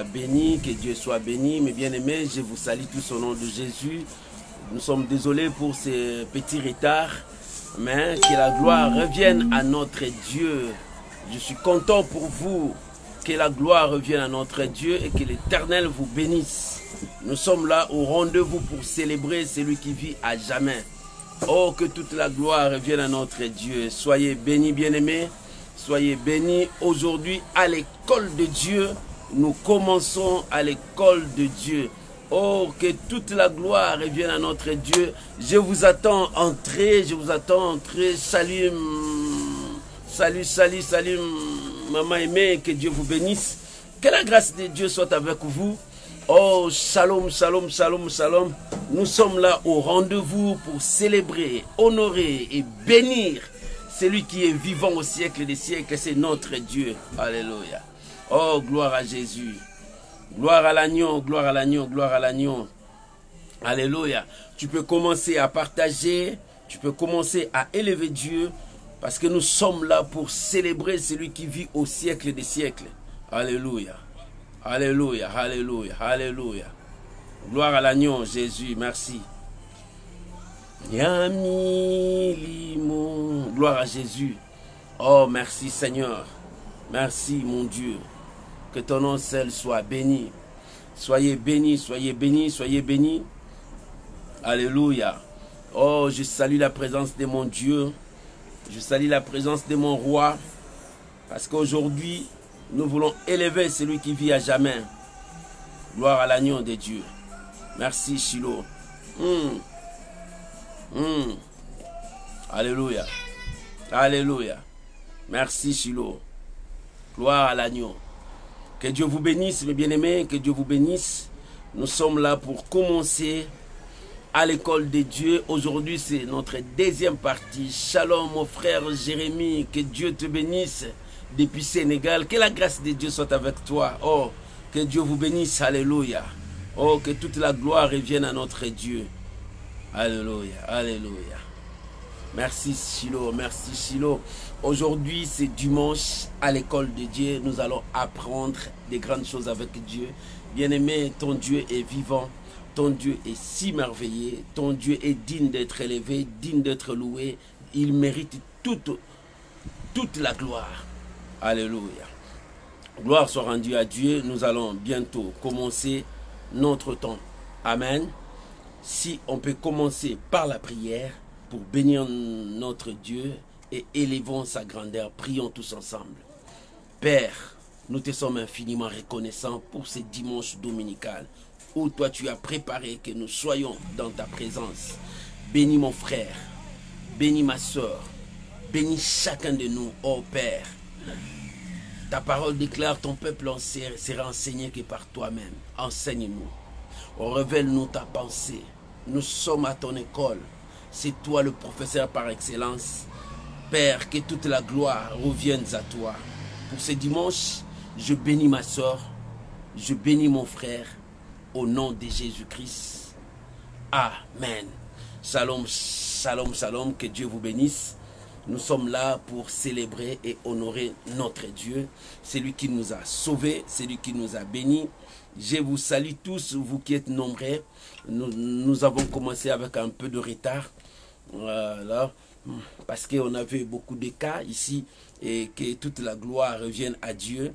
Béni, que Dieu soit béni. Mes bien-aimés, je vous salue tous au nom de Jésus. Nous sommes désolés pour ces petits retards, mais que la gloire revienne à notre Dieu. Je suis content pour vous. Que la gloire revienne à notre Dieu et que l'Éternel vous bénisse. Nous sommes là au rendez-vous pour célébrer celui qui vit à jamais. Oh, que toute la gloire revienne à notre Dieu. Soyez bénis, bien-aimés. Soyez bénis aujourd'hui à l'école de Dieu. Nous commençons à l'école de Dieu. Oh, que toute la gloire revienne à notre Dieu. Je vous attends entrer, je vous attends entrer. Salut, salut, maman aimée, que Dieu vous bénisse. Que la grâce de Dieu soit avec vous. Oh, shalom, shalom, shalom, shalom. Nous sommes là au rendez-vous pour célébrer, honorer et bénir celui qui est vivant au siècle des siècles. C'est notre Dieu. Alléluia. Oh, gloire à Jésus. Gloire à l'agneau, gloire à l'agneau, gloire à l'agneau. Alléluia. Tu peux commencer à partager, tu peux commencer à élever Dieu, parce que nous sommes là pour célébrer celui qui vit au siècle des siècles. Alléluia. Alléluia, alléluia, alléluia. Gloire à l'agneau, Jésus, merci. Yami Limon. Gloire à Jésus. Oh, merci Seigneur. Merci mon Dieu. Que ton nom seul soit béni. Soyez bénis, soyez bénis, soyez bénis. Alléluia. Oh, je salue la présence de mon Dieu. Je salue la présence de mon roi. Parce qu'aujourd'hui, nous voulons élever celui qui vit à jamais. Gloire à l'agneau de Dieu. Merci Shiloh. Alléluia. Alléluia. Merci Shiloh. Gloire à l'agneau. Que Dieu vous bénisse, mes bien-aimés, que Dieu vous bénisse. Nous sommes là pour commencer à l'école de Dieu. Aujourd'hui, c'est notre deuxième partie. Shalom, mon frère Jérémie, que Dieu te bénisse depuis Sénégal. Que la grâce de Dieu soit avec toi. Oh, que Dieu vous bénisse. Alléluia. Oh, que toute la gloire revienne à notre Dieu. Alléluia, alléluia. Merci Shiloh, merci Shiloh. Aujourd'hui, c'est dimanche à l'école de Dieu. Nous allons apprendre des grandes choses avec Dieu. Bien-aimé, ton Dieu est vivant. Ton Dieu est si merveilleux. Ton Dieu est digne d'être élevé, digne d'être loué. Il mérite toute la gloire. Alléluia. Gloire soit rendue à Dieu. Nous allons bientôt commencer notre temps. Amen. Si on peut commencer par la prière pour bénir notre Dieu et élevons sa grandeur. Prions tous ensemble. Père, nous te sommes infiniment reconnaissants pour ce dimanche dominical où toi tu as préparé que nous soyons dans ta présence. Bénis mon frère, bénis ma soeur, bénis chacun de nous, ô Père. Ta parole déclare ton peuple sera enseigné que par toi-même. Enseigne-nous. Révèle-nous ta pensée. Nous sommes à ton école. C'est toi le professeur par excellence. Père, que toute la gloire revienne à toi. Pour ce dimanche, je bénis ma soeur, je bénis mon frère, au nom de Jésus-Christ. Amen. Shalom, shalom, shalom, que Dieu vous bénisse. Nous sommes là pour célébrer et honorer notre Dieu, celui qui nous a sauvés, celui qui nous a bénis. Je vous salue tous, vous qui êtes nombreux. Nous avons commencé avec un peu de retard. Voilà. Parce qu'on avait beaucoup de cas ici et que toute la gloire revienne à Dieu.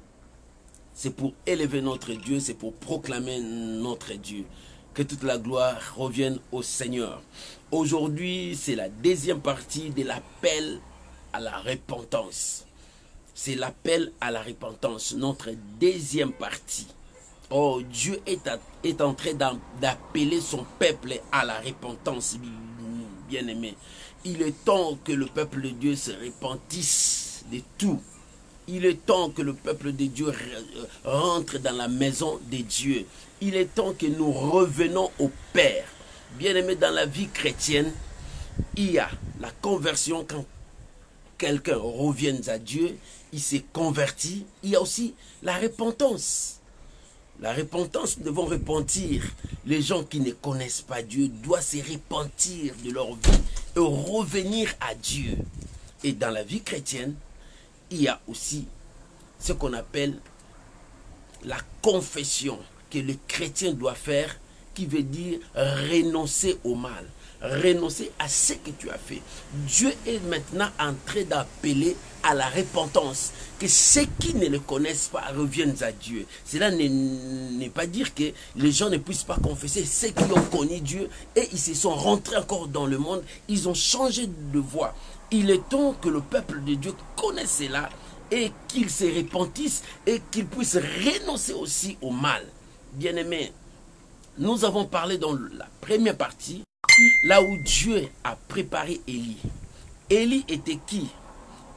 C'est pour élever notre Dieu, c'est pour proclamer notre Dieu. Que toute la gloire revienne au Seigneur. Aujourd'hui, c'est la deuxième partie de l'appel à la repentance. C'est l'appel à la repentance, notre deuxième partie. Oh, Dieu est en train d'appeler son peuple à la repentance, bien-aimé. Il est temps que le peuple de Dieu se repentisse de tout. Il est temps que le peuple de Dieu rentre dans la maison de Dieu. Il est temps que nous revenons au Père. Bien-aimé, dans la vie chrétienne, il y a la conversion quand quelqu'un revient à Dieu, il s'est converti. Il y a aussi la repentance. La repentance, nous devons repentir. Les gens qui ne connaissent pas Dieu doivent se repentir de leur vie et revenir à Dieu. Et dans la vie chrétienne, il y a aussi ce qu'on appelle la confession que le chrétien doit faire, qui veut dire renoncer au mal, renoncer à ce que tu as fait. Dieu est maintenant en train d'appeler à la repentance, que ceux qui ne le connaissent pas reviennent à Dieu. Cela n'est pas dire que les gens ne puissent pas confesser. Ceux qui ont connu Dieu et ils se sont rentrés encore dans le monde, ils ont changé de voie. Il est temps que le peuple de Dieu connaisse cela et qu'ils se repentissent et qu'ils puissent renoncer aussi au mal. Bien-aimés, nous avons parlé dans la première partie, là où Dieu a préparé Élie. Élie était qui?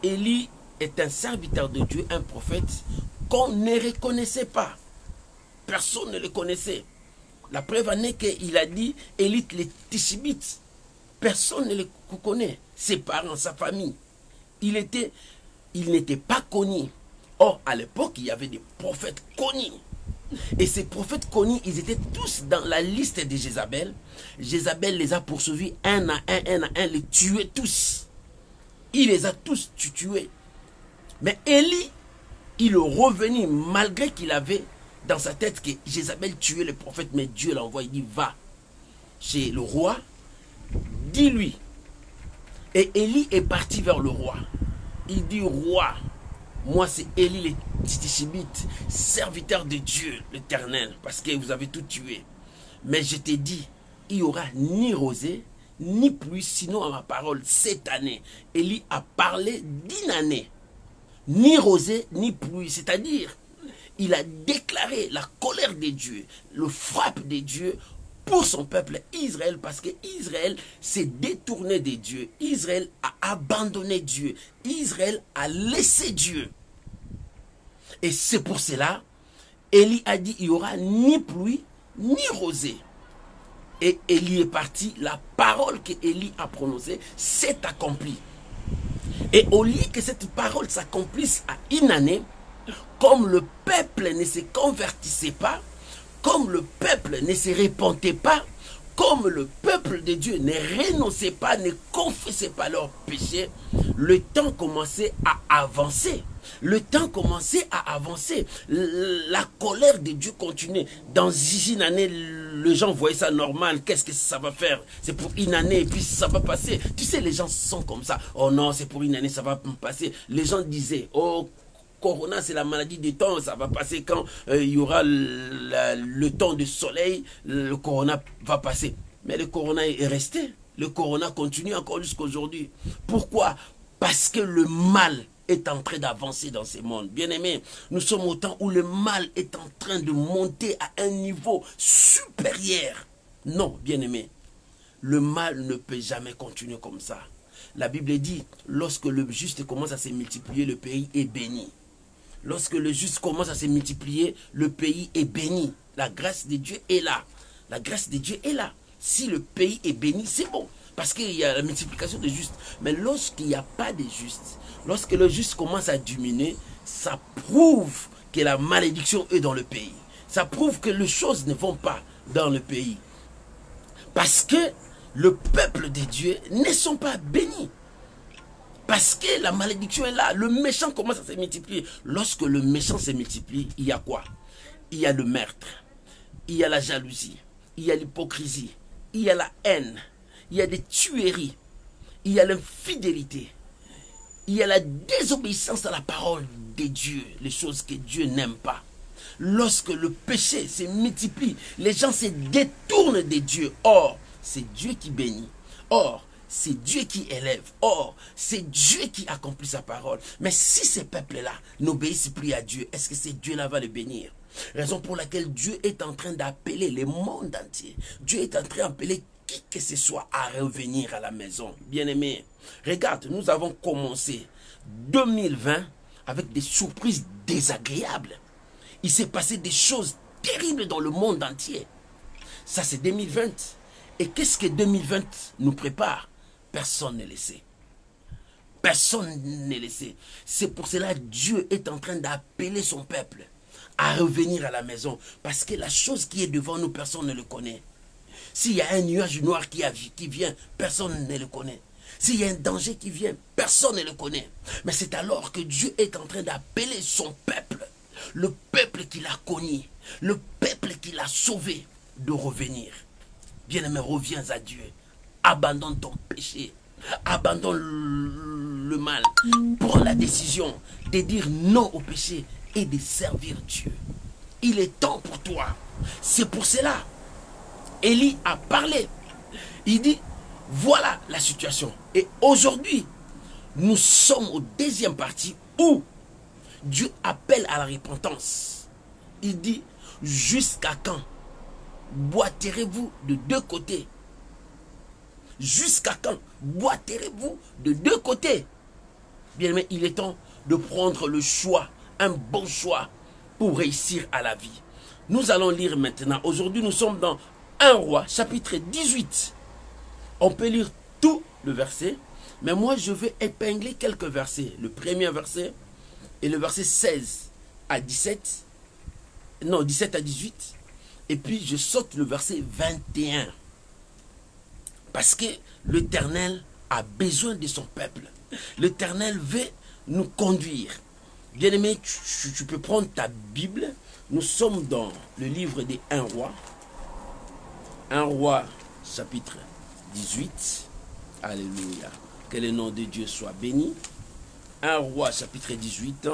Élie est un serviteur de Dieu, un prophète qu'on ne reconnaissait pas. Personne ne le connaissait. La preuve en est qu'il a dit Élie les Tishbites. Personne ne le connaît. Ses parents, sa famille. Il n'était pas connu. Or, à l'époque, il y avait des prophètes connus. Et ces prophètes connus, ils étaient tous dans la liste de Jézabel. Jézabel les a poursuivis un à un, les tuait tous. Il les a tous tués. Mais Élie, il est revenu malgré qu'il avait dans sa tête que Jézabel tuait le prophète, mais Dieu l'envoie, il dit va chez le roi, dis-lui. Et Élie est parti vers le roi. Il dit roi, moi c'est Élie le Tishbite, serviteur de Dieu l'Éternel, parce que vous avez tout tué. Mais je t'ai dit, il n'y aura ni rosée, ni pluie, sinon à ma parole cette année. Élie a parlé d'une année. Ni rosée, ni pluie. C'est-à-dire, il a déclaré la colère de Dieu, le frappe de Dieu pour son peuple Israël, parce que Israël s'est détourné de Dieu. Israël a abandonné Dieu. Israël a laissé Dieu. Et c'est pour cela, Élie a dit, il n'y aura ni pluie, ni rosée. Et Élie est parti, la parole que Élie a prononcée s'est accomplie. Et au lieu que cette parole s'accomplisse à une année, comme le peuple ne se convertissait pas, comme le peuple ne se repentait pas, comme le peuple de Dieu ne renonçait pas, ne confessait pas leurs péchés, le temps commençait à avancer. Le temps commençait à avancer. La colère de Dieu continuait. Dans une année, les gens voyaient ça normal. Qu'est-ce que ça va faire? C'est pour une année et puis ça va passer. Tu sais, les gens sont comme ça. Oh non, c'est pour une année, ça va passer. Les gens disaient, oh, Corona, c'est la maladie du temps, ça va passer quand il y aura le temps de soleil, le Corona va passer. Mais le Corona est resté. Le Corona continue encore jusqu'à aujourd'hui. Pourquoi? Parce que le mal est en train d'avancer dans ce monde. Bien-aimés, nous sommes au temps où le mal est en train de monter à un niveau supérieur. Non, bien-aimés, le mal ne peut jamais continuer comme ça. La Bible dit, lorsque le juste commence à se multiplier, le pays est béni. Lorsque le juste commence à se multiplier, le pays est béni. La grâce de Dieu est là. La grâce de Dieu est là. Si le pays est béni, c'est bon. Parce qu'il y a la multiplication des justes. Mais lorsqu'il n'y a pas de justes, lorsque le juste commence à diminuer, ça prouve que la malédiction est dans le pays. Ça prouve que les choses ne vont pas dans le pays. Parce que le peuple de Dieu ne sont pas bénis. Parce que la malédiction est là. Le méchant commence à se multiplier. Lorsque le méchant se multiplie, il y a quoi? Il y a le meurtre. Il y a la jalousie. Il y a l'hypocrisie. Il y a la haine. Il y a des tueries. Il y a l'infidélité. Il y a la désobéissance à la parole de Dieu. Les choses que Dieu n'aime pas. Lorsque le péché se multiplie, les gens se détournent de Dieu. Or, c'est Dieu qui bénit. Or, c'est Dieu qui élève. Or, c'est Dieu qui accomplit sa parole. Mais si ces peuples-là n'obéissent plus à Dieu, est-ce que ces Dieu-là va le bénir? Raison pour laquelle Dieu est en train d'appeler le monde entier. Dieu est en train d'appeler qui que ce soit à revenir à la maison. Bien-aimés, regarde, nous avons commencé 2020 avec des surprises désagréables. Il s'est passé des choses terribles dans le monde entier. Ça, c'est 2020. Et qu'est-ce que 2020 nous prépare? Personne ne le sait. Personne ne le sait. C'est pour cela que Dieu est en train d'appeler son peuple à revenir à la maison. Parce que la chose qui est devant nous, personne ne le connaît. S'il y a un nuage noir qui vient, personne ne le connaît. S'il y a un danger qui vient, personne ne le connaît. Mais c'est alors que Dieu est en train d'appeler son peuple. le peuple qu'il a connu, le peuple qu'il a sauvé, de revenir. Bien-aimé, reviens à Dieu. Abandonne ton péché. Abandonne le mal. Prends la décision de dire non au péché et de servir Dieu. Il est temps pour toi. C'est pour cela. Élie a parlé. Il dit, voilà la situation. Et aujourd'hui, nous sommes au deuxième partie où Dieu appelle à la repentance. Il dit, jusqu'à quand boiterez-vous de deux côtés? Jusqu'à quand boiterez-vous de deux côtés? Bien aimé, il est temps de prendre le choix, un bon choix pour réussir à la vie. Nous allons lire maintenant. Aujourd'hui, nous sommes dans 1 Roi, chapitre 18. On peut lire tout le verset, mais moi je vais épingler quelques versets. Le premier verset et le verset 16 à 17. Non, 17 à 18. Et puis je saute le verset 21. Parce que l'Éternel a besoin de son peuple. L'Éternel veut nous conduire. Bien-aimé, tu peux prendre ta Bible. Nous sommes dans le livre des 1 Roi. 1 Roi, chapitre 18. Alléluia. Que le nom de Dieu soit béni. 1 Roi, chapitre 18.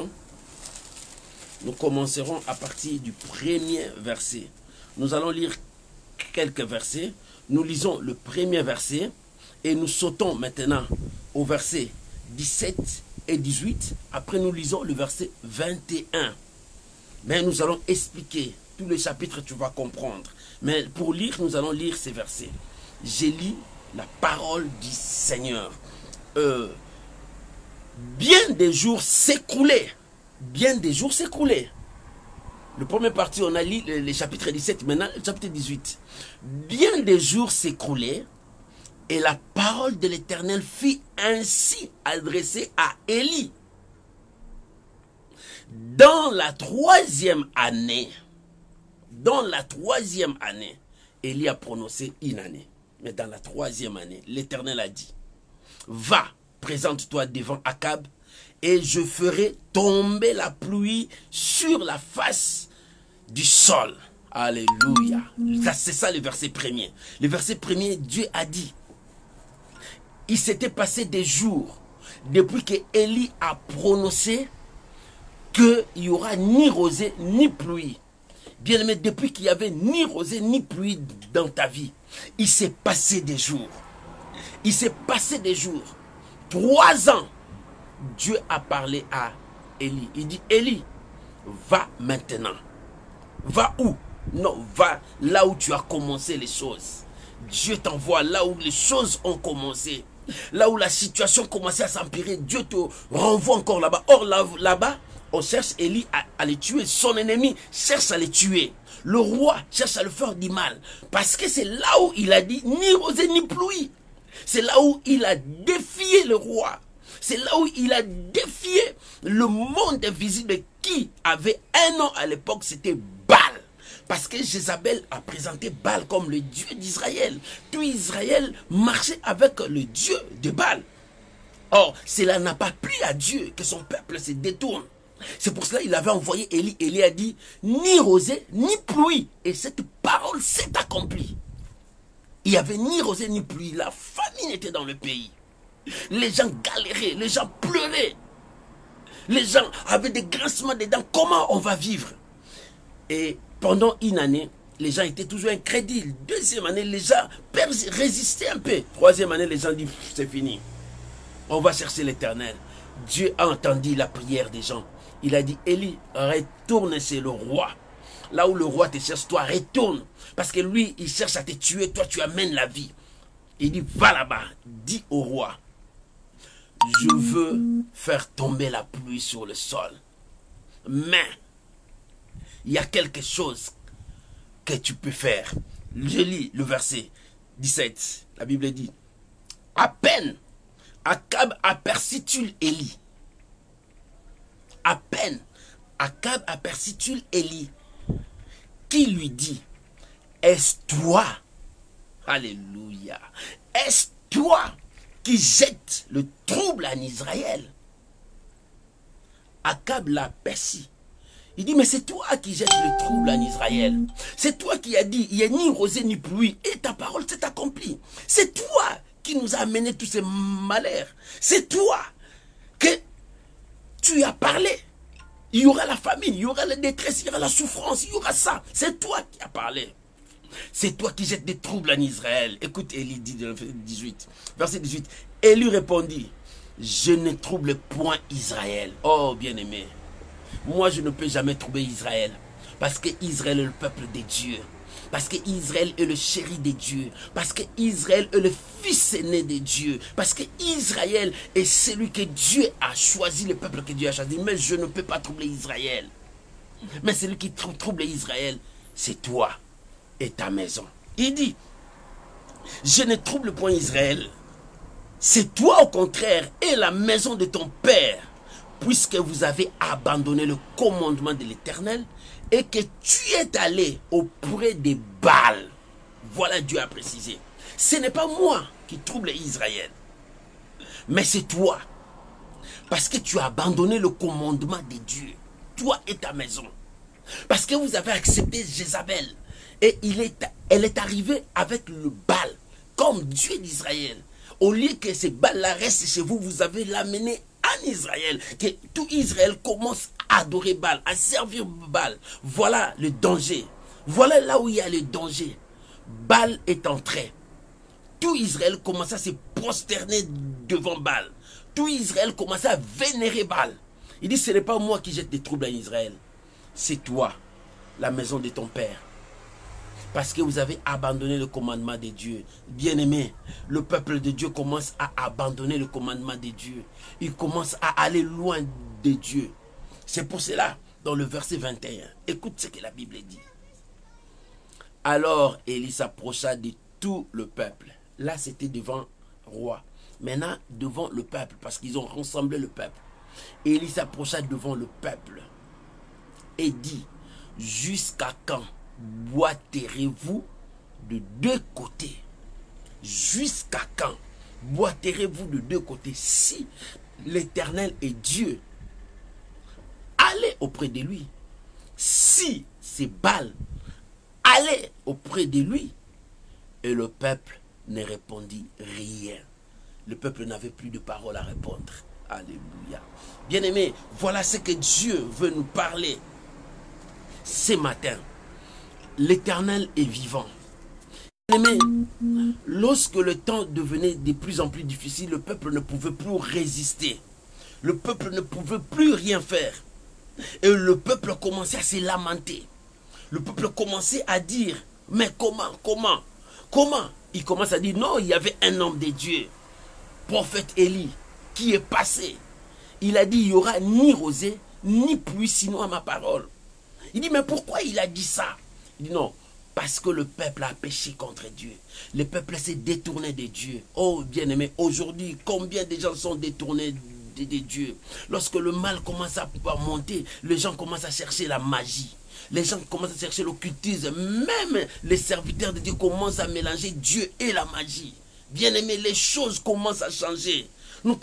Nous commencerons à partir du premier verset. Nous allons lire quelques versets. Nous lisons le premier verset et nous sautons maintenant au verset 17 et 18. Après, nous lisons le verset 21. Mais nous allons expliquer tout le chapitre, tu vas comprendre. Mais pour lire, nous allons lire ces versets. J'ai lu la parole du Seigneur. Bien des jours s'écoulaient. Bien des jours s'écoulaient. Le premier parti, on a lu les chapitres 17, maintenant le chapitre 18. Bien des jours s'écoulaient et la parole de l'Éternel fut ainsi adressée à Élie. Dans la troisième année, Élie a prononcé une année. Mais dans la troisième année, l'Éternel a dit, va, présente-toi devant Akab et je ferai tomber la pluie sur la face du sol. Alléluia. C'est ça le verset premier. Le verset premier, Dieu a dit, il s'était passé des jours depuis que Élie a prononcé qu'il n'y aura ni rosée ni pluie. Bien aimé, depuis qu'il n'y avait ni rosée ni pluie dans ta vie, il s'est passé des jours. Il s'est passé des jours. 3 ans, Dieu a parlé à Élie. Il dit, Élie, va maintenant. Va où? Non, va là où tu as commencé les choses. Dieu t'envoie là où les choses ont commencé. Là où la situation commençait à s'empirer, Dieu te renvoie encore là-bas. Or, là-bas, on cherche Élie à les tuer. Son ennemi cherche à les tuer. Le roi cherche à le faire du mal. Parce que c'est là où il a dit ni rosée ni pluie. C'est là où il a défié le roi. C'est là où il a défié le monde invisible qui avait un nom à l'époque, c'était Baal. Parce que Jézabel a présenté Baal comme le Dieu d'Israël. Tout Israël marchait avec le Dieu de Baal. Or, cela n'a pas plu à Dieu que son peuple se détourne. C'est pour cela qu'il avait envoyé Élie. Élie a dit, ni rosée, ni pluie. Et cette parole s'est accomplie. Il n'y avait ni rosée, ni pluie. La famine était dans le pays. Les gens galéraient, les gens pleuraient. Les gens avaient des grincements des dents. Comment on va vivre? Et pendant une année, les gens étaient toujours incrédules. Deuxième année, les gens résistaient un peu. Troisième année, les gens disent, c'est fini. On va chercher l'Éternel. Dieu a entendu la prière des gens. Il a dit, Élie, retourne chez le roi. Là où le roi te cherche, toi, retourne. Parce que lui, il cherche à te tuer, toi, tu amènes la vie. Il dit, va là-bas, dis au roi, je veux faire tomber la pluie sur le sol. Mais, il y a quelque chose que tu peux faire. Je lis le verset 17. La Bible dit, à peine Akab aperçut-il Élie. À peine Akab aperçut-il Élie, qui lui dit, est-ce toi, alléluia, est-ce toi qui jette le trouble en Israël? Akab l'a aperçu. Il dit, mais c'est toi qui jettes le trouble en Israël. C'est toi qui as dit, il n'y a ni rosée ni pluie. Et ta parole s'est accomplie. C'est toi qui nous a amené tous ces malheurs. C'est toi que tu as parlé. Il y aura la famine, il y aura la détresse, il y aura la souffrance, il y aura ça. C'est toi qui as parlé. C'est toi qui jettes des troubles en Israël. Écoute, Élie dit dans verset 18. Élie répondit, je ne trouble point Israël. Oh, bien-aimé, moi je ne peux jamais troubler Israël. Parce que Israël est le peuple de Dieu. Parce que Israël est le chéri de Dieu. Parce que Israël est le fils aîné de Dieu. Parce que Israël est celui que Dieu a choisi, le peuple que Dieu a choisi. Mais je ne peux pas troubler Israël. Mais celui qui trouble Israël, c'est toi et ta maison. Il dit, je ne trouble point Israël. C'est toi au contraire et la maison de ton père, puisque vous avez abandonné le commandement de l'Éternel et que tu es allé auprès des Baals. Voilà, Dieu a précisé. Ce n'est pas moi qui trouble Israël, mais c'est toi. Parce que tu as abandonné le commandement de Dieu, toi et ta maison. Parce que vous avez accepté Jézabel. Et elle est arrivée avec le Baal, comme Dieu d'Israël. Au lieu que ce Baal-là reste chez vous, vous avez l'amené en Israël. Que tout Israël commence à adorer Baal, à servir Baal. Voilà le danger. Voilà là où il y a le danger. Baal est entré. Tout Israël commence à se prosterner devant Baal. Tout Israël commence à vénérer Baal. Il dit, ce n'est pas moi qui jette des troubles en Israël. C'est toi, la maison de ton père. Parce que vous avez abandonné le commandement de Dieu. Bien-aimé, le peuple de Dieu commence à abandonner le commandement de Dieu. Il commence à aller loin de Dieu. C'est pour cela, dans le verset 21, écoute ce que la Bible dit. Alors Élie s'approcha de tout le peuple. Là, c'était devant le roi. Maintenant, devant le peuple, parce qu'ils ont rassemblé le peuple. Élie s'approcha devant le peuple et dit, jusqu'à quand boiterez-vous de deux côtés? Jusqu'à quand boiterez-vous de deux côtés? Si l'Éternel est Dieu, allez auprès de lui. Si c'est Baal, allez auprès de lui. Et le peuple ne répondit rien. Le peuple n'avait plus de parole à répondre. Alléluia. Bien-aimé, voilà ce que Dieu veut nous parler ce matin. L'Éternel est vivant. Bien-aimé, lorsque le temps devenait de plus en plus difficile, le peuple ne pouvait plus résister. Le peuple ne pouvait plus rien faire. Et le peuple commençait à se lamenter. Le peuple commençait à dire, mais comment? Il commence à dire, non, il y avait un homme de Dieu, prophète Élie, qui est passé. Il a dit, il n'y aura ni rosée, ni pluie, sinon à ma parole. Il dit, mais pourquoi il a dit ça? Il dit, non, parce que le peuple a péché contre Dieu. Le peuple s'est détourné de Dieu. Oh, bien-aimé, aujourd'hui, combien de gens sont détournés de Dieu? Lorsque le mal commence à monter, les gens commencent à chercher la magie. Les gens commencent à chercher l'occultisme. Même les serviteurs de Dieu commencent à mélanger Dieu et la magie. Bien-aimé, les choses commencent à changer. Nous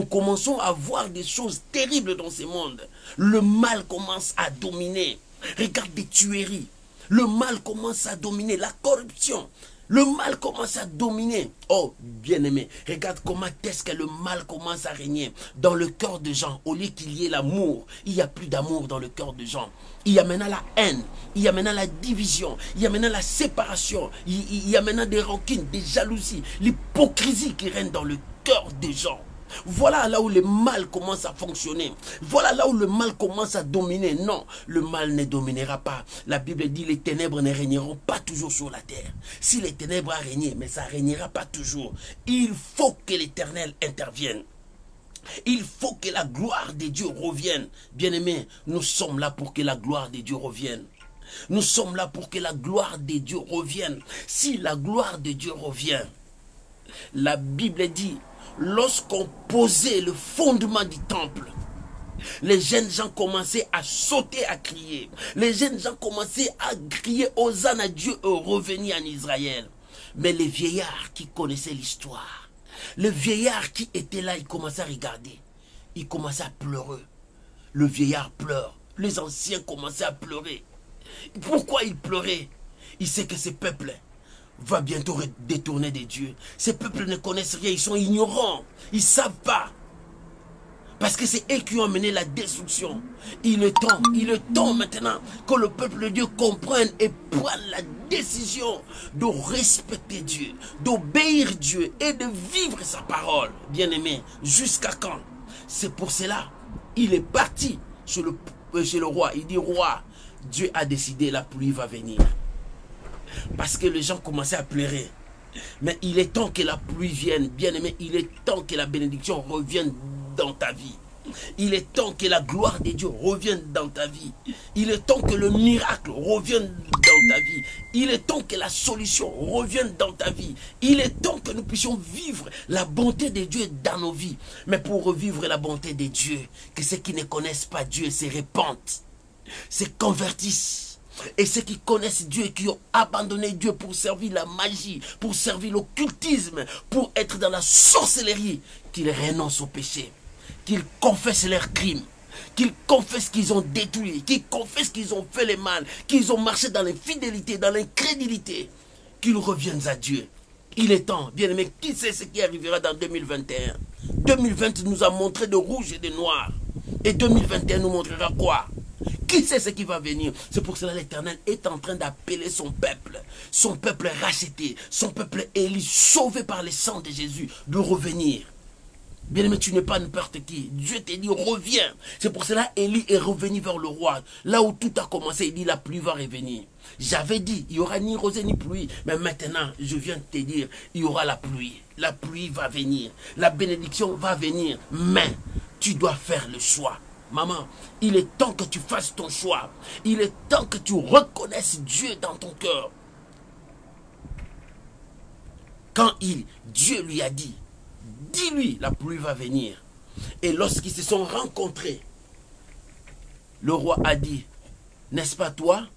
commençons à voir des choses terribles dans ce monde. Le mal commence à dominer. Regarde des tueries. Le mal commence à dominer. La corruption. Le mal commence à dominer. Oh, bien-aimé, regarde comment est-ce que le mal commence à régner dans le cœur des gens. Au lieu qu'il y ait l'amour, il n'y a plus d'amour dans le cœur des gens. Il y a maintenant la haine, il y a maintenant la division, il y a maintenant la séparation, il y a maintenant des rancines, des jalousies, l'hypocrisie qui règne dans le cœur des gens. Voilà là où le mal commence à fonctionner. Voilà là où le mal commence à dominer. Non, le mal ne dominera pas. La Bible dit les ténèbres ne régneront pas toujours sur la terre. Si les ténèbres a régné, mais ça ne régnera pas toujours. Il faut que l'Éternel intervienne. Il faut que la gloire de Dieu revienne. Bien-aimés, nous sommes là pour que la gloire de Dieu revienne. Nous sommes là pour que la gloire de Dieu revienne. Si la gloire de Dieu revient, la Bible dit, lorsqu'on posait le fondement du temple, les jeunes gens commençaient à sauter, à crier. Les jeunes gens commençaient à crier Hosanna à Dieu et revenir en Israël. Mais les vieillards qui connaissaient l'histoire, le vieillard qui était là, il commençait à regarder. Il commençait à pleurer. Le vieillard pleure. les anciens commençaient à pleurer. Pourquoi ils pleuraient? Ils savent que ce peuple va bientôt détourner des dieux. Ces peuples ne connaissent rien, ils sont ignorants. Ils ne savent pas. Parce que c'est eux qui ont mené la destruction. Il est temps maintenant que le peuple de Dieu comprenne et prenne la décision de respecter Dieu, d'obéir Dieu et de vivre sa parole. Bien-aimé, jusqu'à quand? C'est pour cela, il est parti chez le roi. Il dit, roi, Dieu a décidé, la pluie va venir. Parce que les gens commençaient à pleurer. Mais il est temps que la pluie vienne, bien-aimé. Il est temps que la bénédiction revienne dans ta vie. Il est temps que la gloire de Dieu revienne dans ta vie. Il est temps que le miracle revienne dans ta vie. Il est temps que la solution revienne dans ta vie. Il est temps que nous puissions vivre la bonté de Dieu dans nos vies. Mais pour revivre la bonté de Dieu, que ceux qui ne connaissent pas Dieu se répandent, se convertissent. Et ceux qui connaissent Dieu et qui ont abandonné Dieu pour servir la magie, pour servir l'occultisme, pour être dans la sorcellerie, qu'ils renoncent au péché, qu'ils confessent leurs crimes, qu'ils confessent qu'ils ont détruit, qu'ils confessent qu'ils ont fait le mal, qu'ils ont marché dans l'infidélité, dans l'incrédulité, qu'ils reviennent à Dieu. Il est temps, bien-aimé, qui sait ce qui arrivera dans 2021? 2020 nous a montré de rouge et de noir. Et 2021 nous montrera quoi? Qui sait ce qui va venir? C'est pour cela que l'Éternel est en train d'appeler son peuple racheté, son peuple élu, sauvé par le sang de Jésus, de revenir. Bien-aimé, tu n'es pas n'importe qui. Dieu te dit, reviens. C'est pour cela qu'Élie est revenu vers le roi. Là où tout a commencé, il dit, la pluie va revenir. J'avais dit, il n'y aura ni rosée ni pluie. Mais maintenant, je viens de te dire, il y aura la pluie. La pluie va venir. La bénédiction va venir. Mais tu dois faire le choix. Maman, il est temps que tu fasses ton choix. Il est temps que tu reconnaisses Dieu dans ton cœur. Quand Dieu lui a dit, dis-lui, la pluie va venir. Et lorsqu'ils se sont rencontrés, le roi a dit, n'est-ce pas toi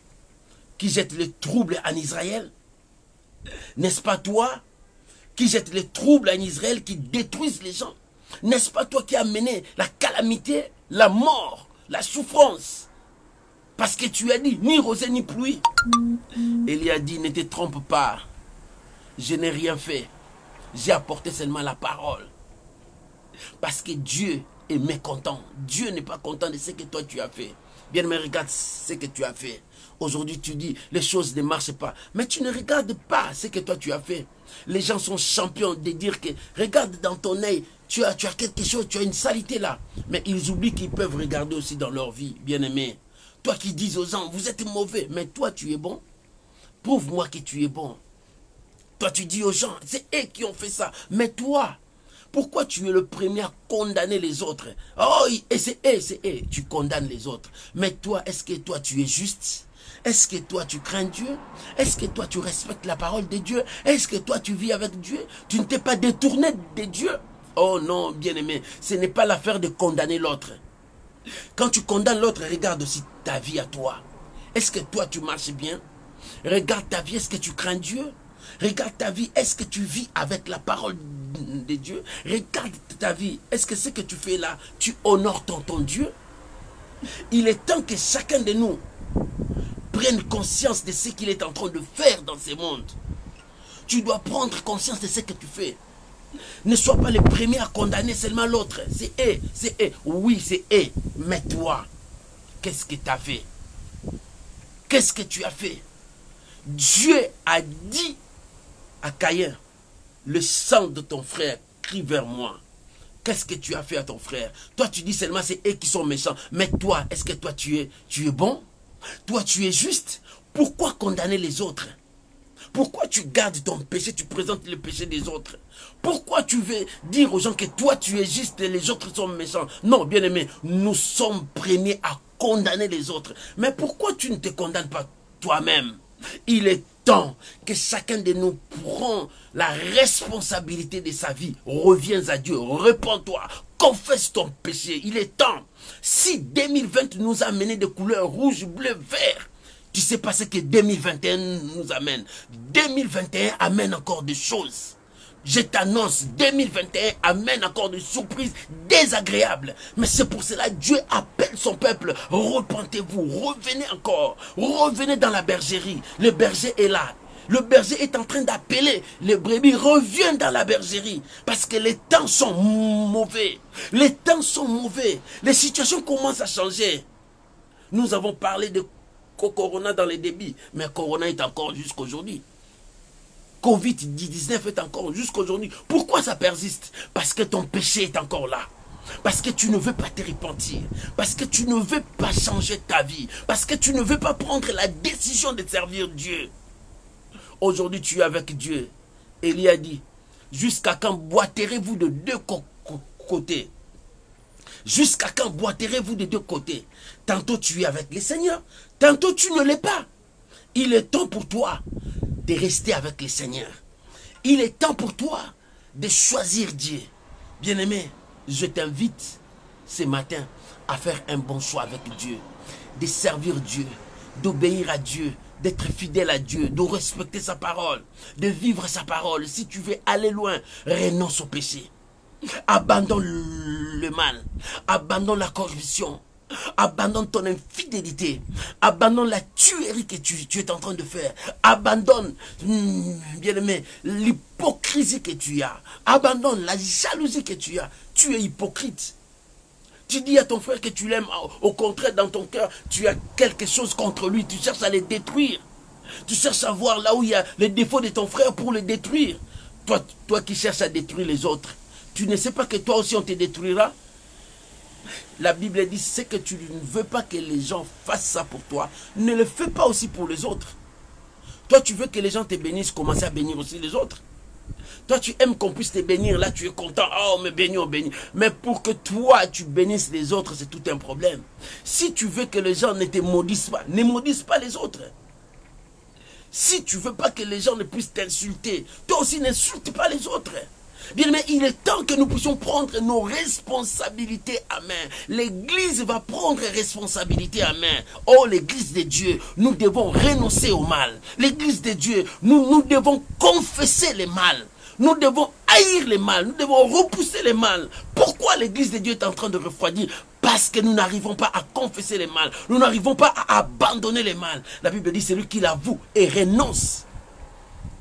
qui jette les troubles en Israël? N'est-ce pas toi qui jette les troubles en Israël, qui détruisent les gens? N'est-ce pas toi qui as mené la calamité, la mort, la souffrance? Parce que tu as dit, ni rosée ni pluie. Élie a dit, ne te trompe pas. Je n'ai rien fait. J'ai apporté seulement la parole. Parce que Dieu est mécontent. Dieu n'est pas content de ce que toi tu as fait. Bien, mais regarde ce que tu as fait. Aujourd'hui, tu dis, les choses ne marchent pas. Mais tu ne regardes pas ce que toi tu as fait. Les gens sont champions de dire que, regarde dans ton œil, tu as quelque chose, tu as une saleté là. Mais ils oublient qu'ils peuvent regarder aussi dans leur vie, bien-aimé. Toi qui dis aux gens, vous êtes mauvais, mais toi tu es bon. Prouve-moi que tu es bon. Toi tu dis aux gens, c'est eux qui ont fait ça. Mais toi, pourquoi tu es le premier à condamner les autres? Oh, et c'est eux, tu condamnes les autres. Mais toi, est-ce que toi tu es juste? Est-ce que toi tu crains Dieu? Est-ce que toi tu respectes la parole de Dieu? Est-ce que toi tu vis avec Dieu? Tu ne t'es pas détourné de Dieu? Oh non, bien-aimé, ce n'est pas l'affaire de condamner l'autre. Quand tu condamnes l'autre, regarde aussi ta vie à toi. Est-ce que toi tu marches bien? Regarde ta vie, est-ce que tu crains Dieu? Regarde ta vie, est-ce que tu vis avec la parole de Dieu? Regarde ta vie, est-ce que ce que tu fais là, tu honores ton Dieu? Il est temps que chacun de nous prenne conscience de ce qu'il est en train de faire dans ce monde. Tu dois prendre conscience de ce que tu fais. Ne sois pas le premier à condamner seulement l'autre. C'est eux, c'est eux. Oui, c'est eux. Mais toi, qu'est-ce que tu as fait? Qu'est-ce que tu as fait? Dieu a dit à Caïn, le sang de ton frère crie vers moi. Qu'est-ce que tu as fait à ton frère? Toi, tu dis seulement c'est eux qui sont méchants. Mais toi, est-ce que toi, tu es bon? Toi, tu es juste. Pourquoi condamner les autres? Pourquoi tu gardes ton péché, tu présentes le péché des autres? Pourquoi tu veux dire aux gens que toi tu es juste et les autres sont méchants? Non, bien-aimé, nous sommes premiers à condamner les autres. Mais pourquoi tu ne te condamnes pas toi-même? Il est temps que chacun de nous prend la responsabilité de sa vie. Reviens à Dieu, répands-toi, confesse ton péché. Il est temps. Si 2020 nous a amené des couleurs rouge, bleu, vert, tu sais pas ce que 2021 nous amène. 2021 amène encore des choses. Je t'annonce, 2021 amène encore des surprises désagréables. Mais c'est pour cela que Dieu appelle son peuple. Repentez-vous, revenez encore. Revenez dans la bergerie. Le berger est là. Le berger est en train d'appeler les brebis. Reviens dans la bergerie. Parce que les temps sont mauvais. Les temps sont mauvais. Les situations commencent à changer. Nous avons parlé de Corona dans les débits. Mais Corona est encore jusqu'aujourd'hui. Covid-19 est encore jusqu'aujourd'hui. Pourquoi ça persiste? Parce que ton péché est encore là. Parce que tu ne veux pas te repentir. Parce que tu ne veux pas changer ta vie. Parce que tu ne veux pas prendre la décision de servir Dieu. Aujourd'hui, tu es avec Dieu. Élie a dit, jusqu'à quand boiterez-vous de deux côtés? Jusqu'à quand boiterez-vous de deux côtés? Tantôt tu es avec le Seigneur, tantôt tu ne l'es pas. Il est temps pour toi de rester avec le Seigneur. Il est temps pour toi de choisir Dieu. Bien-aimé, je t'invite ce matin à faire un bon choix avec Dieu, de servir Dieu, d'obéir à Dieu, d'être fidèle à Dieu, de respecter sa parole, de vivre sa parole. Si tu veux aller loin, renonce au péché. Abandonne le mal, abandonne la corruption, abandonne ton infidélité, abandonne la tuerie que tu es en train de faire, abandonne, bien-aimé, l'hypocrisie que tu as, abandonne la jalousie que tu as. Tu es hypocrite. Tu dis à ton frère que tu l'aimes, au contraire dans ton cœur, tu as quelque chose contre lui, tu cherches à le détruire. Tu cherches à voir là où il y a les défauts de ton frère pour le détruire. Toi qui cherches à détruire les autres, tu ne sais pas que toi aussi on te détruira? La Bible dit, c'est que tu ne veux pas que les gens fassent ça pour toi, ne le fais pas aussi pour les autres. Toi tu veux que les gens te bénissent, commence à bénir aussi les autres. Toi tu aimes qu'on puisse te bénir, là tu es content, oh mais bénis, on bénit. Mais pour que toi tu bénisses les autres, c'est tout un problème. Si tu veux que les gens ne te maudissent pas, ne maudisse pas les autres. Si tu veux pas que les gens ne puissent t'insulter, toi aussi n'insulte pas les autres. Bien, mais il est temps que nous puissions prendre nos responsabilités à main. L'Église va prendre responsabilité à main. Oh, l'Église de Dieu, nous devons renoncer au mal. L'Église de Dieu, nous devons confesser le mal. Nous devons haïr le mal. Nous devons repousser le mal. Pourquoi l'Église de Dieu est en train de refroidir? Parce que nous n'arrivons pas à confesser le mal. Nous n'arrivons pas à abandonner le mal. La Bible dit, celui qui l'avoue et renonce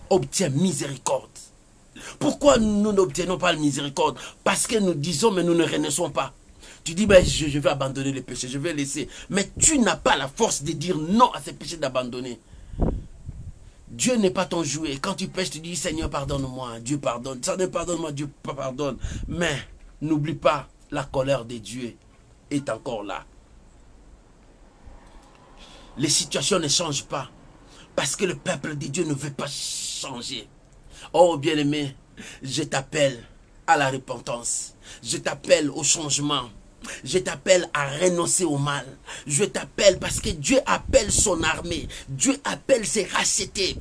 obtient miséricorde. Pourquoi nous n'obtenons pas la miséricorde? Parce que nous disons, mais nous ne renonçons pas. Tu dis, ben, je vais abandonner le péché, je vais laisser. Mais tu n'as pas la force de dire non à ces péchés, d'abandonner. Dieu n'est pas ton jouet. Quand tu pêches, tu dis, Seigneur, pardonne-moi. Dieu pardonne. Seigneur, pardonne-moi. Dieu pardonne. Mais n'oublie pas, la colère de Dieu est encore là. Les situations ne changent pas. Parce que le peuple de Dieu ne veut pas changer. Oh bien-aimé, je t'appelle à la repentance. Je t'appelle au changement. Je t'appelle à renoncer au mal. Je t'appelle parce que Dieu appelle son armée. Dieu appelle ses rachetés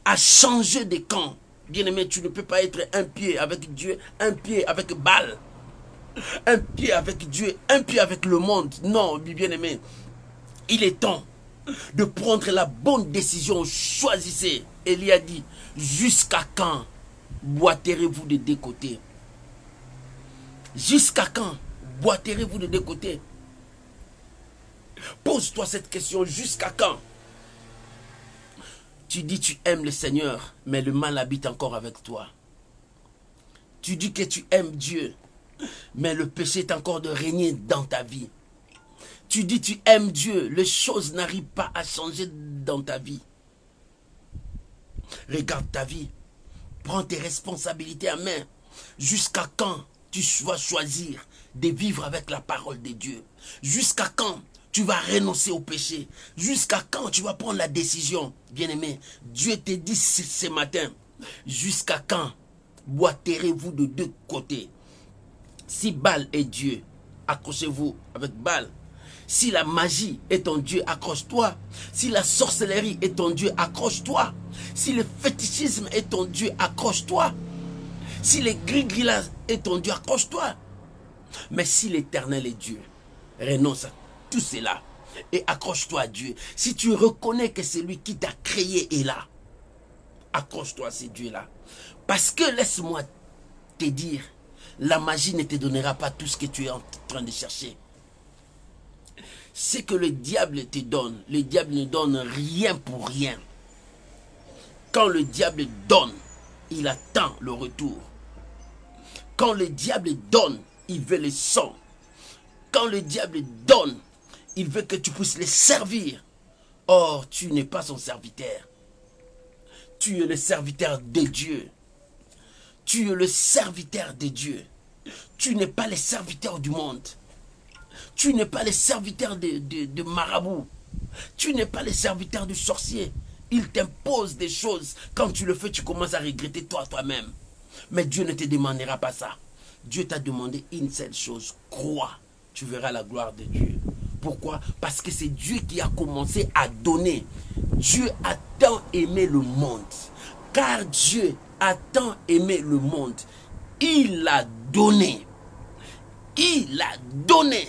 à changer de camp. Bien-aimé, tu ne peux pas être un pied avec Dieu, un pied avec Baal. Un pied avec Dieu, un pied avec le monde. Non, bien-aimé, il est temps de prendre la bonne décision. Choisissez. Élie a dit, jusqu'à quand boiterez-vous de deux côtés? Jusqu'à quand boiterez-vous de deux côtés? Pose-toi cette question, jusqu'à quand? Tu dis tu aimes le Seigneur, mais le mal habite encore avec toi. Tu dis que tu aimes Dieu, mais le péché est encore de régner dans ta vie. Tu dis tu aimes Dieu, les choses n'arrivent pas à changer dans ta vie. Regarde ta vie. Prends tes responsabilités en main. Jusqu'à quand tu vas choisir de vivre avec la parole de Dieu? Jusqu'à quand tu vas renoncer au péché? Jusqu'à quand tu vas prendre la décision? Bien-aimé, Dieu te dit ce matin, jusqu'à quand boiterez-vous de deux côtés? Si Baal est Dieu, accrochez-vous avec Baal. Si la magie est ton Dieu, accroche-toi. Si la sorcellerie est ton Dieu, accroche-toi. Si le fétichisme est ton Dieu, accroche-toi. Si le gris-gris est ton Dieu, accroche-toi. Mais si l'Éternel est Dieu, renonce à tout cela et accroche-toi à Dieu. Si tu reconnais que c'est lui qui t'a créé est là, accroche-toi à ces dieux-là. Parce que, laisse-moi te dire, la magie ne te donnera pas tout ce que tu es en train de chercher. Ce que le diable te donne, le diable ne donne rien pour rien. Quand le diable donne, il attend le retour. Quand le diable donne, il veut le sang. Quand le diable donne, il veut que tu puisses le servir. Or, tu n'es pas son serviteur. Tu es le serviteur de Dieu. Tu es le serviteur de Dieu. Tu n'es pas le serviteur du monde. Tu n'es pas le serviteur de marabout. Tu n'es pas le serviteur du sorcier. Il t'impose des choses. Quand tu le fais, tu commences à regretter toi-même. Mais Dieu ne te demandera pas ça. Dieu t'a demandé une seule chose. Crois, tu verras la gloire de Dieu. Pourquoi? Parce que c'est Dieu qui a commencé à donner. Dieu a tant aimé le monde. Car Dieu a tant aimé le monde. Il a donné. Il a donné.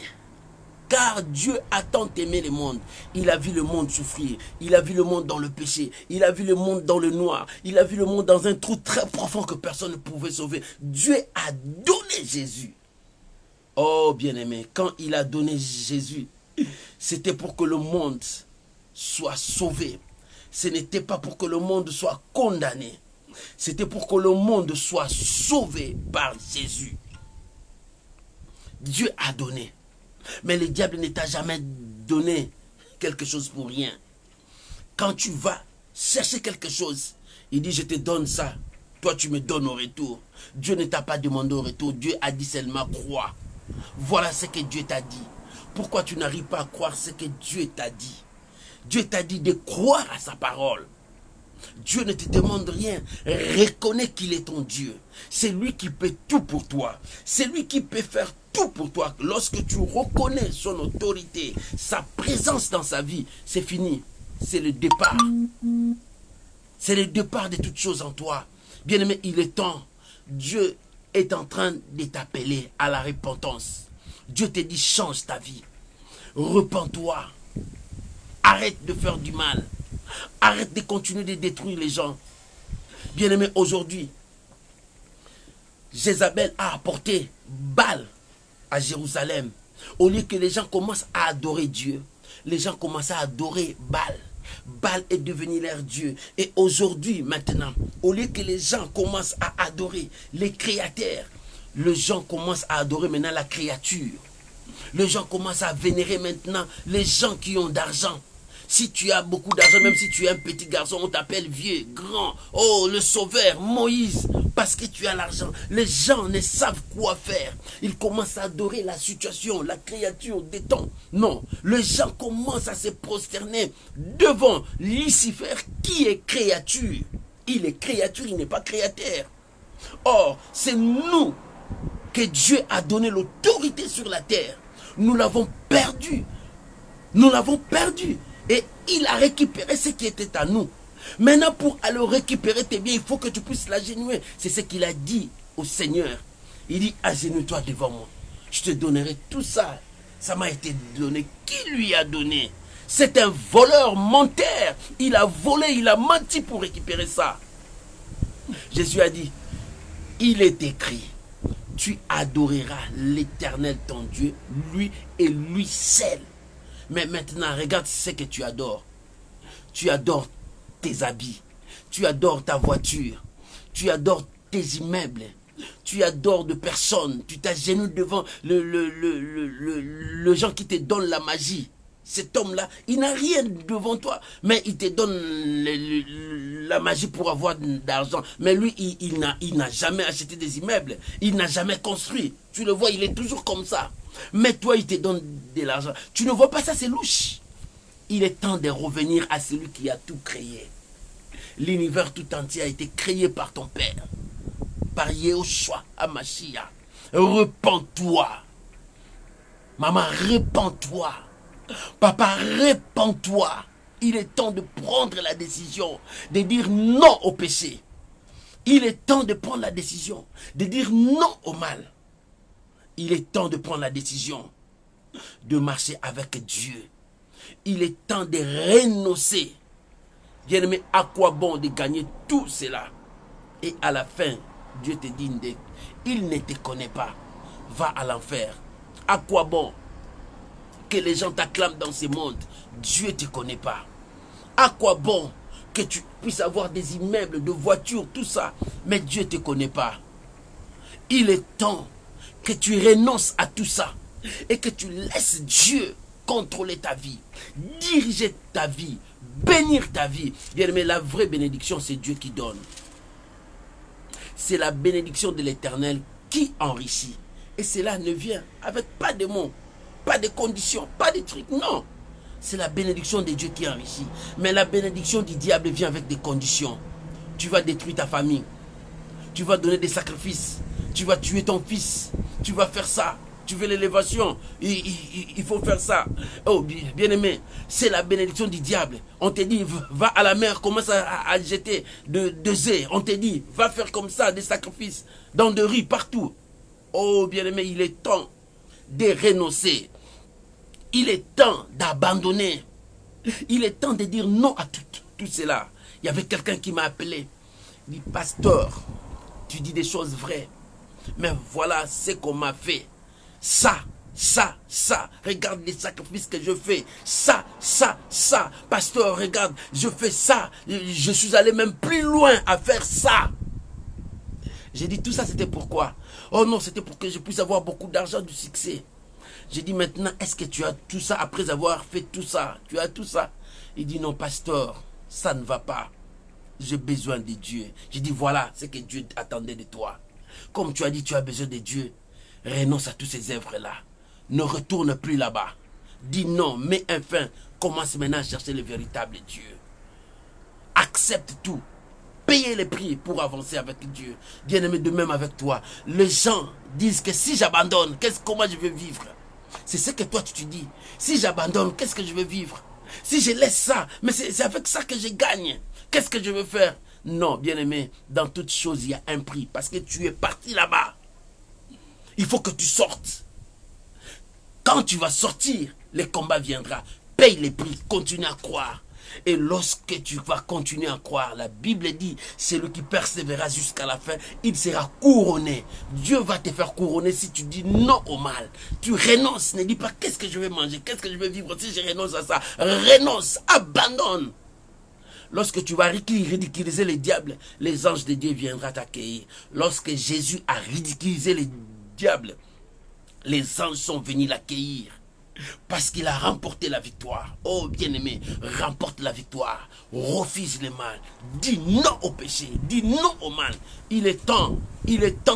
Car Dieu a tant aimé le monde. Il a vu le monde souffrir. Il a vu le monde dans le péché. Il a vu le monde dans le noir. Il a vu le monde dans un trou très profond que personne ne pouvait sauver. Dieu a donné Jésus. Oh bien-aimé, quand il a donné Jésus, c'était pour que le monde soit sauvé. Ce n'était pas pour que le monde soit condamné. C'était pour que le monde soit sauvé par Jésus. Dieu a donné. Mais le diable ne t'a jamais donné quelque chose pour rien. Quand tu vas chercher quelque chose, il dit je te donne ça. Toi tu me donnes au retour. Dieu ne t'a pas demandé au retour. Dieu a dit seulement crois. Voilà ce que Dieu t'a dit. Pourquoi tu n'arrives pas à croire ce que Dieu t'a dit? Dieu t'a dit de croire à sa parole. Dieu ne te demande rien. Reconnais qu'il est ton Dieu. C'est lui qui peut tout pour toi. C'est lui qui peut faire tout pour toi. Lorsque tu reconnais son autorité, sa présence dans sa vie, c'est fini. C'est le départ. C'est le départ de toutes choses en toi. Bien-aimé, il est temps. Dieu est en train de t'appeler à la repentance. Dieu te dit change ta vie. Repens-toi. Arrête de faire du mal. Arrête de continuer de détruire les gens. Bien-aimé, aujourd'hui, Jézabel a apporté Baal à Jérusalem. Au lieu que les gens commencent à adorer Dieu, les gens commencent à adorer Baal. Baal est devenu leur Dieu. Et aujourd'hui, maintenant, au lieu que les gens commencent à adorer les créateurs, les gens commencent à adorer maintenant la créature. Les gens commencent à vénérer maintenant les gens qui ont d'argent. Si tu as beaucoup d'argent, même si tu es un petit garçon, on t'appelle vieux, grand. Oh, le sauveur, Moïse, parce que tu as l'argent. Les gens ne savent quoi faire. Ils commencent à adorer la situation, la créature des temps. Non, les gens commencent à se prosterner devant Lucifer qui est créature. Il est créature, il n'est pas créateur. Or, c'est nous que Dieu a donné l'autorité sur la terre. Nous l'avons perdu. Nous l'avons perdu. Et il a récupéré ce qui était à nous. Maintenant, pour aller récupérer tes biens, il faut que tu puisses l'agenouiller. C'est ce qu'il a dit au Seigneur. Il dit, agenouille-toi devant moi. Je te donnerai tout ça. Ça m'a été donné. Qui lui a donné? C'est un voleur menteur. Il a volé, il a menti pour récupérer ça. Jésus a dit, il est écrit, tu adoreras l'Éternel ton Dieu, lui et lui seul. Mais maintenant, regarde ce que tu adores. Tu adores tes habits. Tu adores ta voiture. Tu adores tes immeubles. Tu adores de personnes. Tu t'agenouilles devant le gens qui te donne la magie. Cet homme-là, il n'a rien devant toi. Mais il te donne la magie pour avoir d'argent. Mais lui, il n'a jamais acheté des immeubles. Il n'a jamais construit. Tu le vois, il est toujours comme ça. Mais toi, il te donne de l'argent. Tu ne vois pas ça, c'est louche. Il est temps de revenir à celui qui a tout créé. L'univers tout entier a été créé par ton Père. Par Yehoshua Hamashiach. Repens-toi. Maman, repens-toi. Papa, repens-toi. Il est temps de prendre la décision de dire non au péché. Il est temps de prendre la décision de dire non au mal. Il est temps de prendre la décision de marcher avec Dieu. Il est temps de renoncer Bien-aimé, à quoi bon de gagner tout cela? Et à la fin, Dieu te dit, il ne te connaît pas. Va à l'enfer. À quoi bon que les gens t'acclament dans ce monde? Dieu ne te connaît pas. À quoi bon que tu puisses avoir des immeubles, de voitures, tout ça, mais Dieu ne te connaît pas? Il est temps que tu renonces à tout ça et que tu laisses Dieu contrôler ta vie, diriger ta vie, bénir ta vie. Bien aimé, la vraie bénédiction, c'est Dieu qui donne. C'est la bénédiction de l'Éternel qui enrichit. Et cela ne vient avec pas de mots, pas de conditions, pas de trucs, non. C'est la bénédiction de Dieu qui enrichit. Mais la bénédiction du diable vient avec des conditions. Tu vas détruire ta famille. Tu vas donner des sacrifices. Tu vas tuer ton fils. Tu vas faire ça. Tu veux l'élévation. Il faut faire ça. Oh, bien-aimé, c'est la bénédiction du diable. On te dit, va à la mer, commence à jeter de œufs. On te dit, va faire comme ça, des sacrifices, dans de riz, partout. Oh, bien-aimé, il est temps de renoncer. Il est temps d'abandonner. Il est temps de dire non à tout cela. Il y avait quelqu'un qui m'a appelé. Il dit, pasteur, tu dis des choses vraies. Mais voilà ce qu'on m'a fait. Ça. Regarde les sacrifices que je fais. Ça. Pasteur, regarde, je fais ça. Je suis allé même plus loin à faire ça. J'ai dit, tout ça, c'était pourquoi? Oh non, c'était pour que je puisse avoir beaucoup d'argent, du succès. J'ai dit, maintenant, est-ce que tu as tout ça après avoir fait tout ça? Tu as tout ça? Il dit, non, pasteur, ça ne va pas. J'ai besoin de Dieu. J'ai dit, voilà ce que Dieu attendait de toi. Comme tu as dit, tu as besoin de Dieu. Renonce à toutes ces œuvres-là. Ne retourne plus là-bas. Dis non, mets un fin. Commence maintenant à chercher le véritable Dieu. Accepte tout. Payez les prix pour avancer avec Dieu. Bien-aimé, de même avec toi. Les gens disent que si j'abandonne, comment je vais vivre? C'est ce que toi tu te dis. Si j'abandonne, qu'est-ce que je vais vivre? Si je laisse ça, mais c'est avec ça que je gagne. Qu'est-ce que je veux faire? Non, bien-aimé, dans toute chose, il y a un prix. Parce que tu es parti là-bas. Il faut que tu sortes. Quand tu vas sortir, le combat viendra. Paye les prix, continue à croire. Et lorsque tu vas continuer à croire, la Bible dit, celui qui persévérera jusqu'à la fin, il sera couronné. Dieu va te faire couronner si tu dis non au mal. Tu renonces, ne dis pas qu'est-ce que je vais manger, qu'est-ce que je vais vivre si je renonce à ça. Renonce, abandonne. Lorsque tu vas ridiculiser les diables, les anges de Dieu viendront t'accueillir. Lorsque Jésus a ridiculisé les diables, les anges sont venus l'accueillir. Parce qu'il a remporté la victoire. Oh bien-aimé, remporte la victoire. Refuse le mal. Dis non au péché. Dis non au mal. Il est temps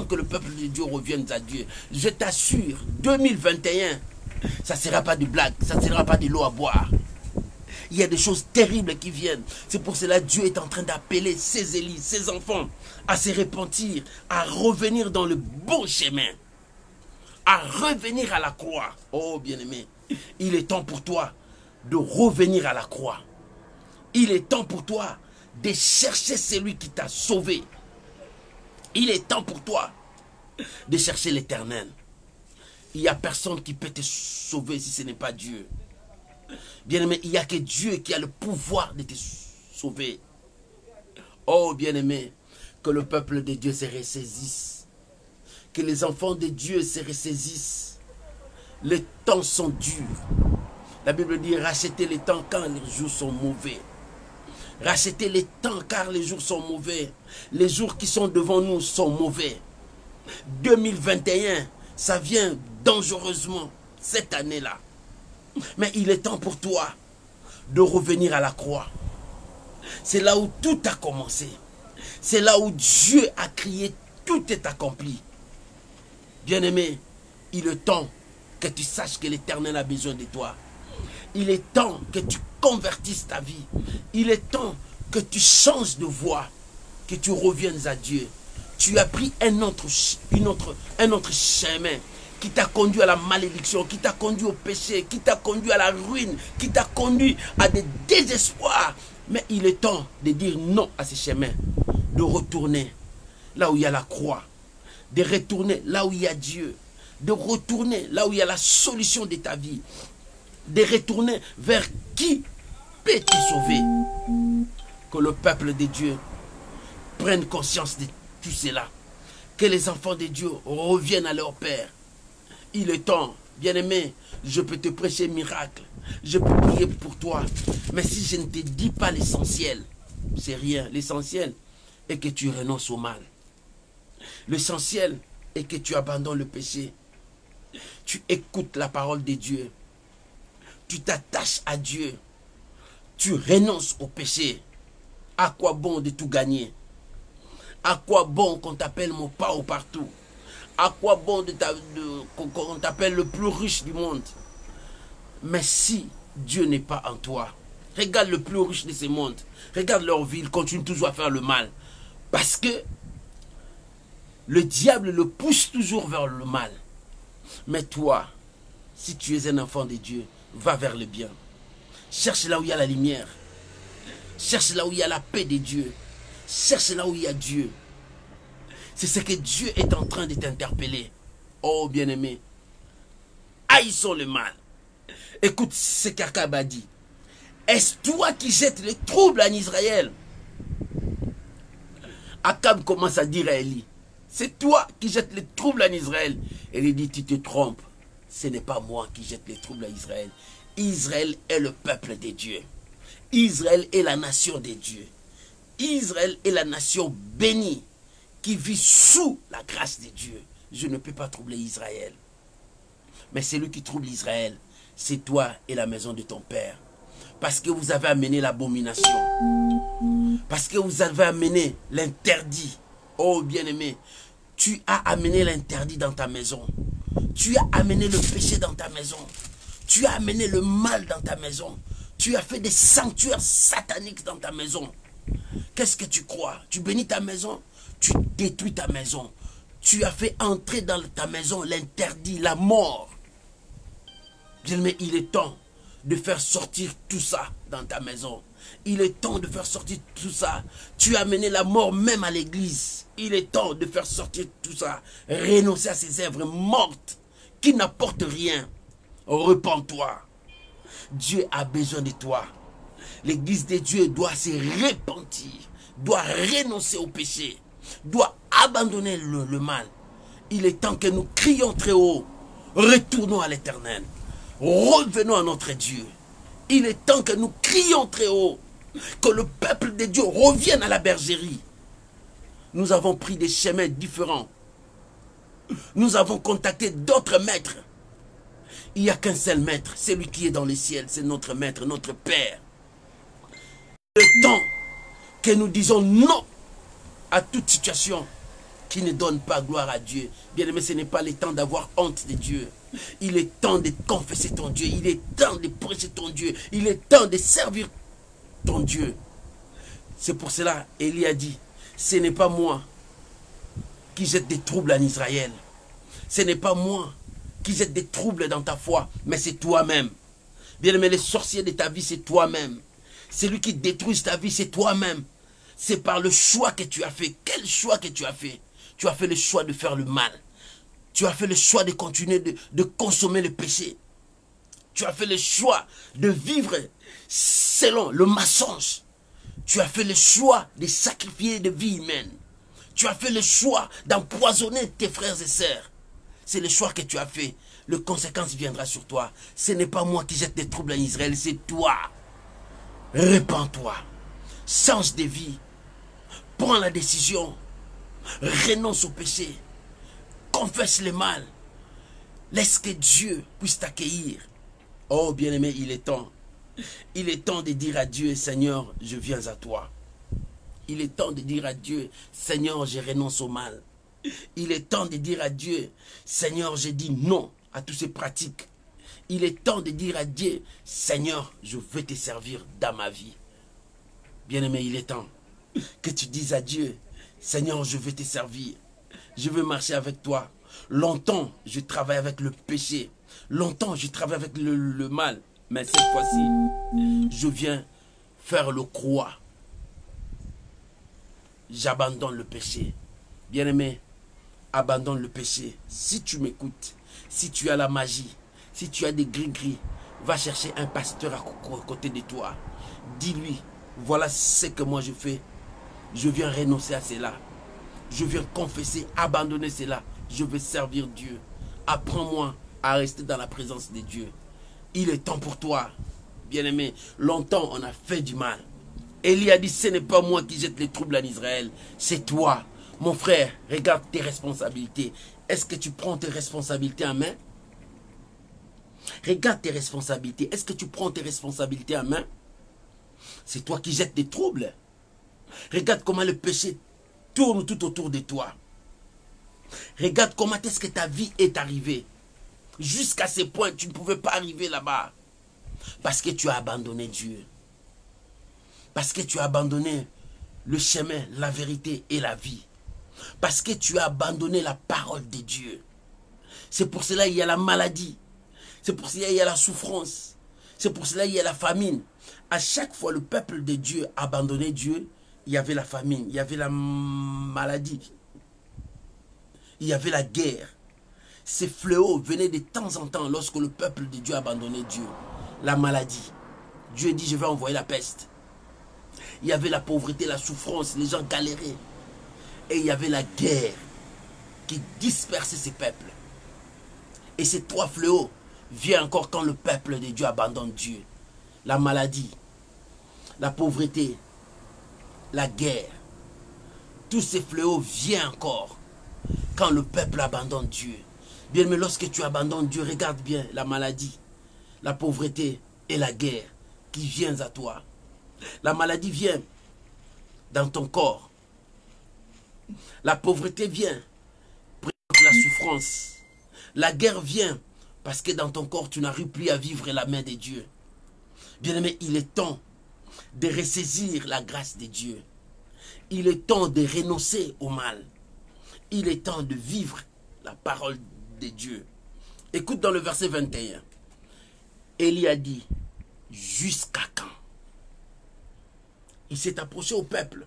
que le peuple de Dieu revienne à Dieu. Je t'assure, 2021, ça ne sera pas de blague. Ça ne sera pas de l'eau à boire. Il y a des choses terribles qui viennent. C'est pour cela que Dieu est en train d'appeler ses élis, ses enfants, à se repentir, à revenir dans le bon chemin. À revenir à la croix. Oh bien-aimé, il est temps pour toi de revenir à la croix. Il est temps pour toi de chercher celui qui t'a sauvé. Il est temps pour toi de chercher l'Éternel. Il n'y a personne qui peut te sauver si ce n'est pas Dieu. Bien-aimé, il n'y a que Dieu qui a le pouvoir de te sauver. Oh bien-aimé, que le peuple de Dieu se ressaisisse. Que les enfants de Dieu se ressaisissent. Les temps sont durs. La Bible dit, rachetez les temps quand les jours sont mauvais. Rachetez les temps car les jours sont mauvais. Les jours qui sont devant nous sont mauvais. 2021, ça vient dangereusement cette année-là. Mais il est temps pour toi de revenir à la croix. C'est là où tout a commencé. C'est là où Dieu a crié, tout est accompli. Bien-aimé, il est temps que tu saches que l'Éternel a besoin de toi. Il est temps que tu convertisses ta vie. Il est temps que tu changes de voie, que tu reviennes à Dieu. Tu as pris un autre chemin qui t'a conduit à la malédiction, qui t'a conduit au péché, qui t'a conduit à la ruine, qui t'a conduit à des désespoirs. Mais il est temps de dire non à ces chemins, de retourner là où il y a la croix, de retourner là où il y a Dieu, de retourner là où il y a la solution de ta vie, de retourner vers qui peut te sauver. que le peuple de Dieu prenne conscience de tout cela. Que les enfants de Dieu reviennent à leur Père. Il est temps, bien-aimé, je peux te prêcher miracle. Je peux prier pour toi. Mais si je ne te dis pas l'essentiel, c'est rien. L'essentiel est que tu renonces au mal. L'essentiel est que tu abandonnes le péché. Tu écoutes la parole de Dieu. Tu t'attaches à Dieu. Tu renonces au péché. À quoi bon de tout gagner? À quoi bon qu'on t'appelle mon pas au partout? À quoi bon qu'on t'appelle le plus riche du monde? Mais si Dieu n'est pas en toi, regarde le plus riche de ce monde. Regarde leur vie, ils continuent toujours à faire le mal. Parce que le diable le pousse toujours vers le mal. Mais toi, si tu es un enfant de Dieu, va vers le bien. Cherche là où il y a la lumière. Cherche là où il y a la paix de Dieu. Cherche là où il y a Dieu. C'est ce que Dieu est en train de t'interpeller. Oh bien-aimé, haïssons le mal. Écoute ce qu'Akab a dit. Est-ce toi qui jettes le trouble en Israël? Akab commence à dire à Élie, c'est toi qui jettes le trouble en Israël. Élie dit, tu te trompes. Ce n'est pas moi qui jette les troubles à Israël. Israël est le peuple de Dieu. Israël est la nation de Dieu. Israël est la nation bénie qui vit sous la grâce de Dieu. Je ne peux pas troubler Israël. Mais celui qui trouble Israël, c'est toi et la maison de ton père. Parce que vous avez amené l'abomination. Parce que vous avez amené l'interdit. Oh bien-aimé, tu as amené l'interdit dans ta maison. Tu as amené le péché dans ta maison. Tu as amené le mal dans ta maison. Tu as fait des sanctuaires sataniques dans ta maison. Qu'est-ce que tu crois? Tu bénis ta maison, tu détruis ta maison. Tu as fait entrer dans ta maison l'interdit, la mort. Bien-aimé, il est temps de faire sortir tout ça dans ta maison. Il est temps de faire sortir tout ça. Tu as amené la mort même à l'église. Il est temps de faire sortir tout ça. Renoncer à ces œuvres mortes qui n'apportent rien. Repends-toi. Dieu a besoin de toi. L'église de Dieu doit se repentir, doit renoncer au péché, doit abandonner le mal. Il est temps que nous crions très haut. Retournons à l'Éternel. Revenons à notre Dieu. Il est temps que nous crions très haut. Que le peuple de Dieu revienne à la bergerie. Nous avons pris des chemins différents. Nous avons contacté d'autres maîtres. Il n'y a qu'un seul maître, celui qui est dans les ciels, c'est notre maître, notre Père. Le temps que nous disons non à toute situation qui ne donne pas gloire à Dieu. Bien aimé, ce n'est pas le temps d'avoir honte de Dieu. Il est temps de confesser ton Dieu. Il est temps de prêcher ton Dieu. Il est temps de servir ton Dieu. C'est pour cela, Élie a dit, ce n'est pas moi qui jette des troubles en Israël. Ce n'est pas moi qui jette des troubles dans ta foi, mais c'est toi-même. Bien aimé, les sorciers de ta vie, c'est toi-même. Celui qui détruit ta vie, c'est toi-même. C'est par le choix que tu as fait. Quel choix que tu as fait? Tu as fait le choix de faire le mal. Tu as fait le choix de continuer de consommer le péché. Tu as fait le choix de vivre selon le mensonge. Tu as fait le choix de sacrifier des vies humaines. Tu as fait le choix d'empoisonner tes frères et sœurs. C'est le choix que tu as fait. Le conséquence viendra sur toi. Ce n'est pas moi qui jette des troubles en Israël, c'est toi. Répands-toi. Change de vie. Prends la décision. Renonce au péché. Confesse le mal. Laisse que Dieu puisse t'accueillir. Oh bien-aimé, il est temps. Il est temps de dire à Dieu, Seigneur, je viens à toi. Il est temps de dire à Dieu, Seigneur, je renonce au mal. Il est temps de dire à Dieu, Seigneur, je dis non à toutes ces pratiques. Il est temps de dire à Dieu, Seigneur, je veux te servir dans ma vie. Bien-aimé, il est temps que tu dises à Dieu, Seigneur, je veux te servir. Je veux marcher avec toi. Longtemps, je travaille avec le péché. Longtemps, je travaille avec le mal. Mais cette fois-ci, je viens faire le croix. J'abandonne le péché. Bien-aimé, abandonne le péché. Si tu m'écoutes, si tu as la magie, si tu as des gris-gris, va chercher un pasteur à côté de toi. Dis-lui Voilà ce que moi je fais. Je viens renoncer à cela. Je viens confesser, abandonner cela. Je veux servir Dieu. Apprends-moi à rester dans la présence de Dieu. Il est temps pour toi, bien-aimé. Longtemps, on a fait du mal. Élie a dit, ce n'est pas moi qui jette les troubles en Israël. C'est toi. Mon frère, regarde tes responsabilités. Est-ce que tu prends tes responsabilités en main? Regarde tes responsabilités. Est-ce que tu prends tes responsabilités en main? C'est toi qui jettes des troubles. Regarde comment le péché tourne tout autour de toi. Regarde comment est-ce que ta vie est arrivée. Jusqu'à ce point, tu ne pouvais pas arriver là-bas. Parce que tu as abandonné Dieu. Parce que tu as abandonné le chemin, la vérité et la vie. Parce que tu as abandonné la parole de Dieu. C'est pour cela qu'il y a la maladie. C'est pour cela qu'il y a la souffrance. C'est pour cela qu'il y a la famine. À chaque fois, le peuple de Dieu abandonnait Dieu. Il y avait la famine, il y avait la maladie. Il y avait la guerre. Ces fléaux venaient de temps en temps lorsque le peuple de Dieu abandonnait Dieu. La maladie. Dieu dit, je vais envoyer la peste. Il y avait la pauvreté, la souffrance, les gens galéraient. Et il y avait la guerre qui dispersait ces peuples. Et ces trois fléaux viennent encore quand le peuple de Dieu abandonne Dieu. La maladie, la pauvreté, la guerre. Tous ces fléaux viennent encore quand le peuple abandonne Dieu. Bien, mais lorsque tu abandonnes Dieu, regarde bien la maladie, la pauvreté et la guerre qui viennent à toi. La maladie vient dans ton corps. La pauvreté vient, présente la souffrance. La guerre vient parce que dans ton corps, tu n'arrives plus à vivre la main de Dieu. Bien-aimé, il est temps de ressaisir la grâce de Dieu. Il est temps de renoncer au mal. Il est temps de vivre la parole de Dieu. Écoute dans le verset 21. Élie a dit, jusqu'à quand? Il s'est approché au peuple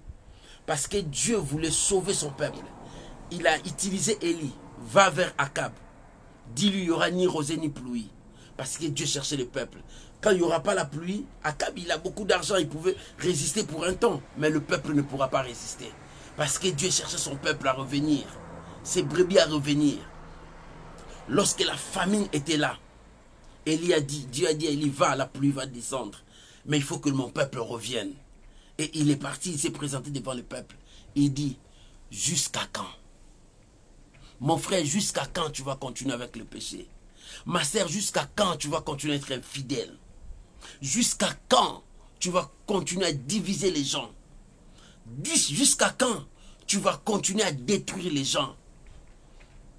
parce que Dieu voulait sauver son peuple. Il a utilisé Élie. Va vers Akab. Dis-lui, il n'y aura ni rosée ni pluie. Parce que Dieu cherchait le peuple. Quand il n'y aura pas la pluie, Akab, il a beaucoup d'argent, il pouvait résister pour un temps. Mais le peuple ne pourra pas résister. Parce que Dieu cherchait son peuple à revenir. Ses brebis à revenir. Lorsque la famine était là, Élie a dit, Dieu a dit, Élie, va, la pluie va descendre. Mais il faut que mon peuple revienne. Et il est parti, il s'est présenté devant le peuple. Il dit, jusqu'à quand? Mon frère, jusqu'à quand tu vas continuer avec le péché? Ma sœur, jusqu'à quand tu vas continuer à être infidèle? Jusqu'à quand tu vas continuer à diviser les gens? Jusqu'à quand tu vas continuer à détruire les gens?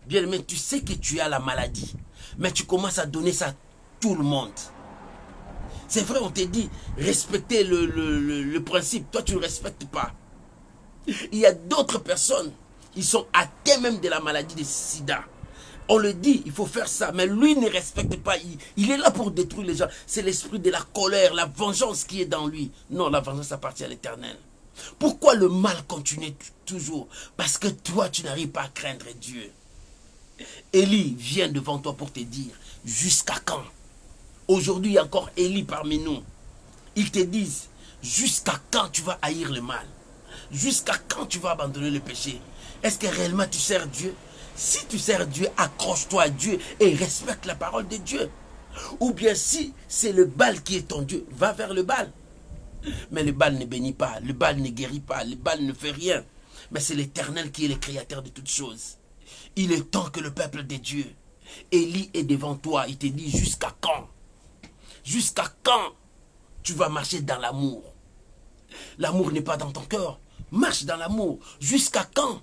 Bien aimé, tu sais que tu as la maladie, mais tu commences à donner ça à tout le monde. C'est vrai, on te dit, respecter le principe. Toi, tu ne respectes pas. Il y a d'autres personnes, ils sont atteints même de la maladie de sida. On le dit, il faut faire ça, mais lui ne respecte pas. Il est là pour détruire les gens. C'est l'esprit de la colère, la vengeance qui est dans lui. Non, la vengeance appartient à l'Éternel. Pourquoi le mal continue toujours? Parce que toi, tu n'arrives pas à craindre Dieu. Élie vient devant toi pour te dire, jusqu'à quand? Aujourd'hui, il y a encore Élie parmi nous. Ils te disent, jusqu'à quand tu vas haïr le mal? Jusqu'à quand tu vas abandonner le péché? Est-ce que réellement tu sers Dieu? Si tu sers Dieu, accroche-toi à Dieu et respecte la parole de Dieu. Ou bien si c'est le Baal qui est ton Dieu, va vers le Baal. Mais le Baal ne bénit pas, le Baal ne guérit pas, le Baal ne fait rien. Mais c'est l'Éternel qui est le créateur de toutes choses. Il est temps que le peuple de Dieu, Élie est devant toi, il te dit jusqu'à quand? Jusqu'à quand tu vas marcher dans l'amour? L'amour n'est pas dans ton cœur. Marche dans l'amour. Jusqu'à quand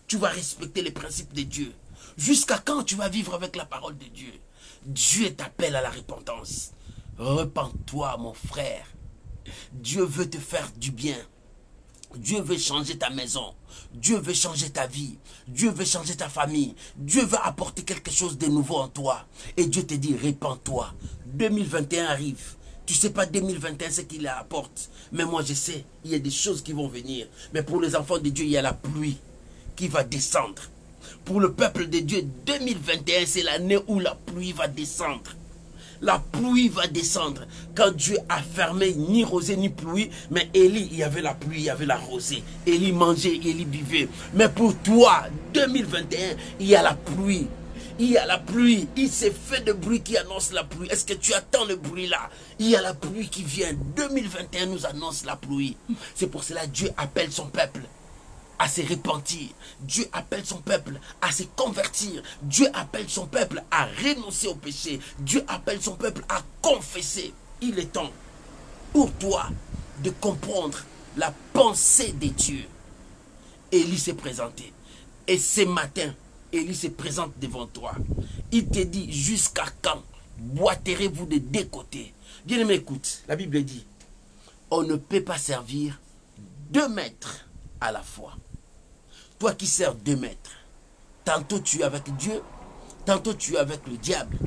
tu vas respecter les principes de Dieu? Jusqu'à quand tu vas vivre avec la parole de Dieu? Dieu t'appelle à la repentance. Repens-toi, mon frère. Dieu veut te faire du bien. Dieu veut changer ta maison. Dieu veut changer ta vie. Dieu veut changer ta famille. Dieu veut apporter quelque chose de nouveau en toi. Et Dieu te dit, répands-toi. 2021 arrive. Tu ne sais pas 2021 ce qu'il apporte. Mais moi je sais, il y a des choses qui vont venir. Mais pour les enfants de Dieu, il y a la pluie qui va descendre. Pour le peuple de Dieu, 2021, c'est l'année où la pluie va descendre. La pluie va descendre. Quand Dieu a fermé ni rosée ni pluie, mais Élie, il y avait la pluie, il y avait la rosée. Élie mangeait, Élie buvait. Mais pour toi, 2021, il y a la pluie. Il y a la pluie. Il s'est fait de bruit qui annonce la pluie. Est-ce que tu attends le bruit là? Il y a la pluie qui vient. 2021 nous annonce la pluie. C'est pour cela que Dieu appelle son peuple à se repentir. Dieu appelle son peuple à se convertir. Dieu appelle son peuple à renoncer au péché. Dieu appelle son peuple à confesser. Il est temps pour toi de comprendre la pensée de Dieu. Élie s'est présenté. Et ce matin, Élie se présente devant toi. Il te dit, jusqu'à quand boiterez-vous de deux côtés? Bien-aimé, écoute, la Bible dit, on ne peut pas servir 2 maîtres à la fois. Toi qui sers 2 maîtres, tantôt tu es avec Dieu, tantôt tu es avec le diable,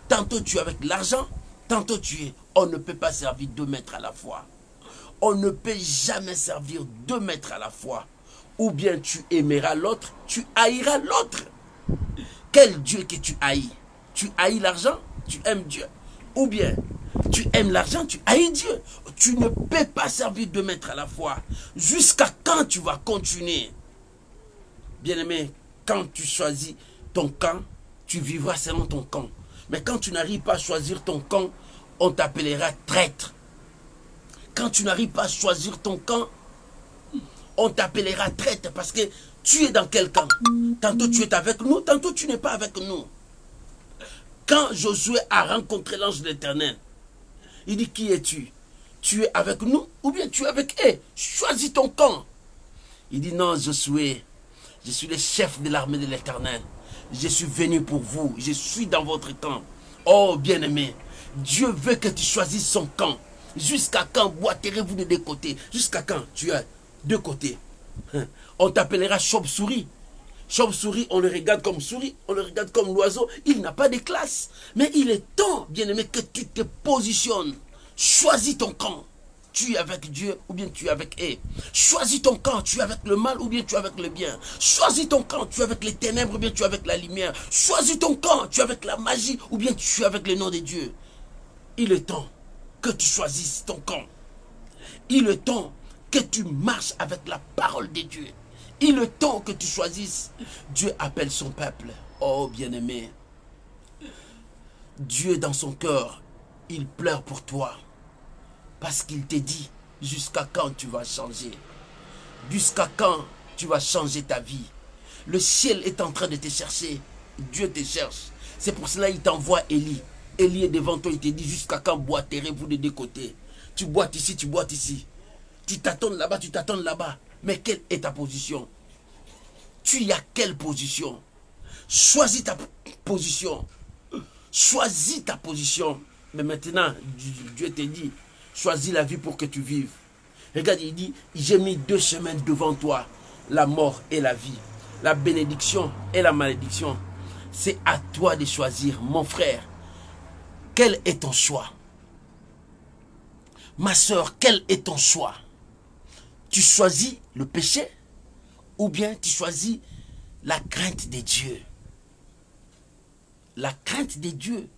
tantôt tu es avec l'argent, tantôt tu es... On ne peut pas servir 2 maîtres à la fois. On ne peut jamais servir 2 maîtres à la fois. Ou bien tu aimeras l'autre, tu haïras l'autre. Quel Dieu que tu haïs? Tu haïs l'argent, tu aimes Dieu. Ou bien tu aimes l'argent, tu haïs Dieu. Tu ne peux pas servir 2 maîtres à la fois. Jusqu'à quand tu vas continuer? Bien-aimé, quand tu choisis ton camp, tu vivras selon ton camp. Mais quand tu n'arrives pas à choisir ton camp, on t'appellera traître. Quand tu n'arrives pas à choisir ton camp, on t'appellera traître parce que tu es dans quel camp? Tantôt tu es avec nous, tantôt tu n'es pas avec nous. Quand Josué a rencontré l'ange de l'Éternel, il dit, qui es-tu? Tu es avec nous ou bien tu es avec eux? Choisis ton camp. Il dit, non, Josué, je suis le chef de l'armée de l'Éternel. Je suis venu pour vous. Je suis dans votre camp. Oh, bien-aimé, Dieu veut que tu choisisses son camp. Jusqu'à quand boiterez-vous de 2 côtés? Jusqu'à quand tu as 2 côtés? On t'appellera chauve-souris. Chauve-souris, on le regarde comme souris, on le regarde comme l'oiseau. Il n'a pas de classe. Mais il est temps, bien-aimé, que tu te positionnes. Choisis ton camp. Tu es avec Dieu ou bien tu es avec eux. Choisis ton camp, tu es avec le mal ou bien tu es avec le bien. Choisis ton camp, tu es avec les ténèbres ou bien tu es avec la lumière. Choisis ton camp, tu es avec la magie ou bien tu es avec le nom de Dieu. Il est temps que tu choisisses ton camp. Il est temps que tu marches avec la parole de Dieu. Il est temps que tu choisisses. Dieu appelle son peuple. Oh bien-aimé, Dieu dans son cœur, il pleure pour toi. Parce qu'il te dit, jusqu'à quand tu vas changer? Jusqu'à quand tu vas changer ta vie? Le ciel est en train de te chercher. Dieu te cherche. C'est pour cela qu'il t'envoie Élie. Élie est devant toi, il te dit, jusqu'à quand boiterez-vous de 2 côtés? Tu boites ici, tu boites ici. Tu t'attends là-bas, tu t'attends là-bas. Mais quelle est ta position? Tu y as quelle position? Choisis ta position. Choisis ta position. Mais maintenant, Dieu te dit, choisis la vie pour que tu vives. Regarde, il dit, j'ai mis 2 chemins devant toi, la mort et la vie, la bénédiction et la malédiction. C'est à toi de choisir, mon frère. Quel est ton choix? Ma soeur, quel est ton choix? Tu choisis le péché ou bien tu choisis la crainte de Dieu? La crainte de Dieu.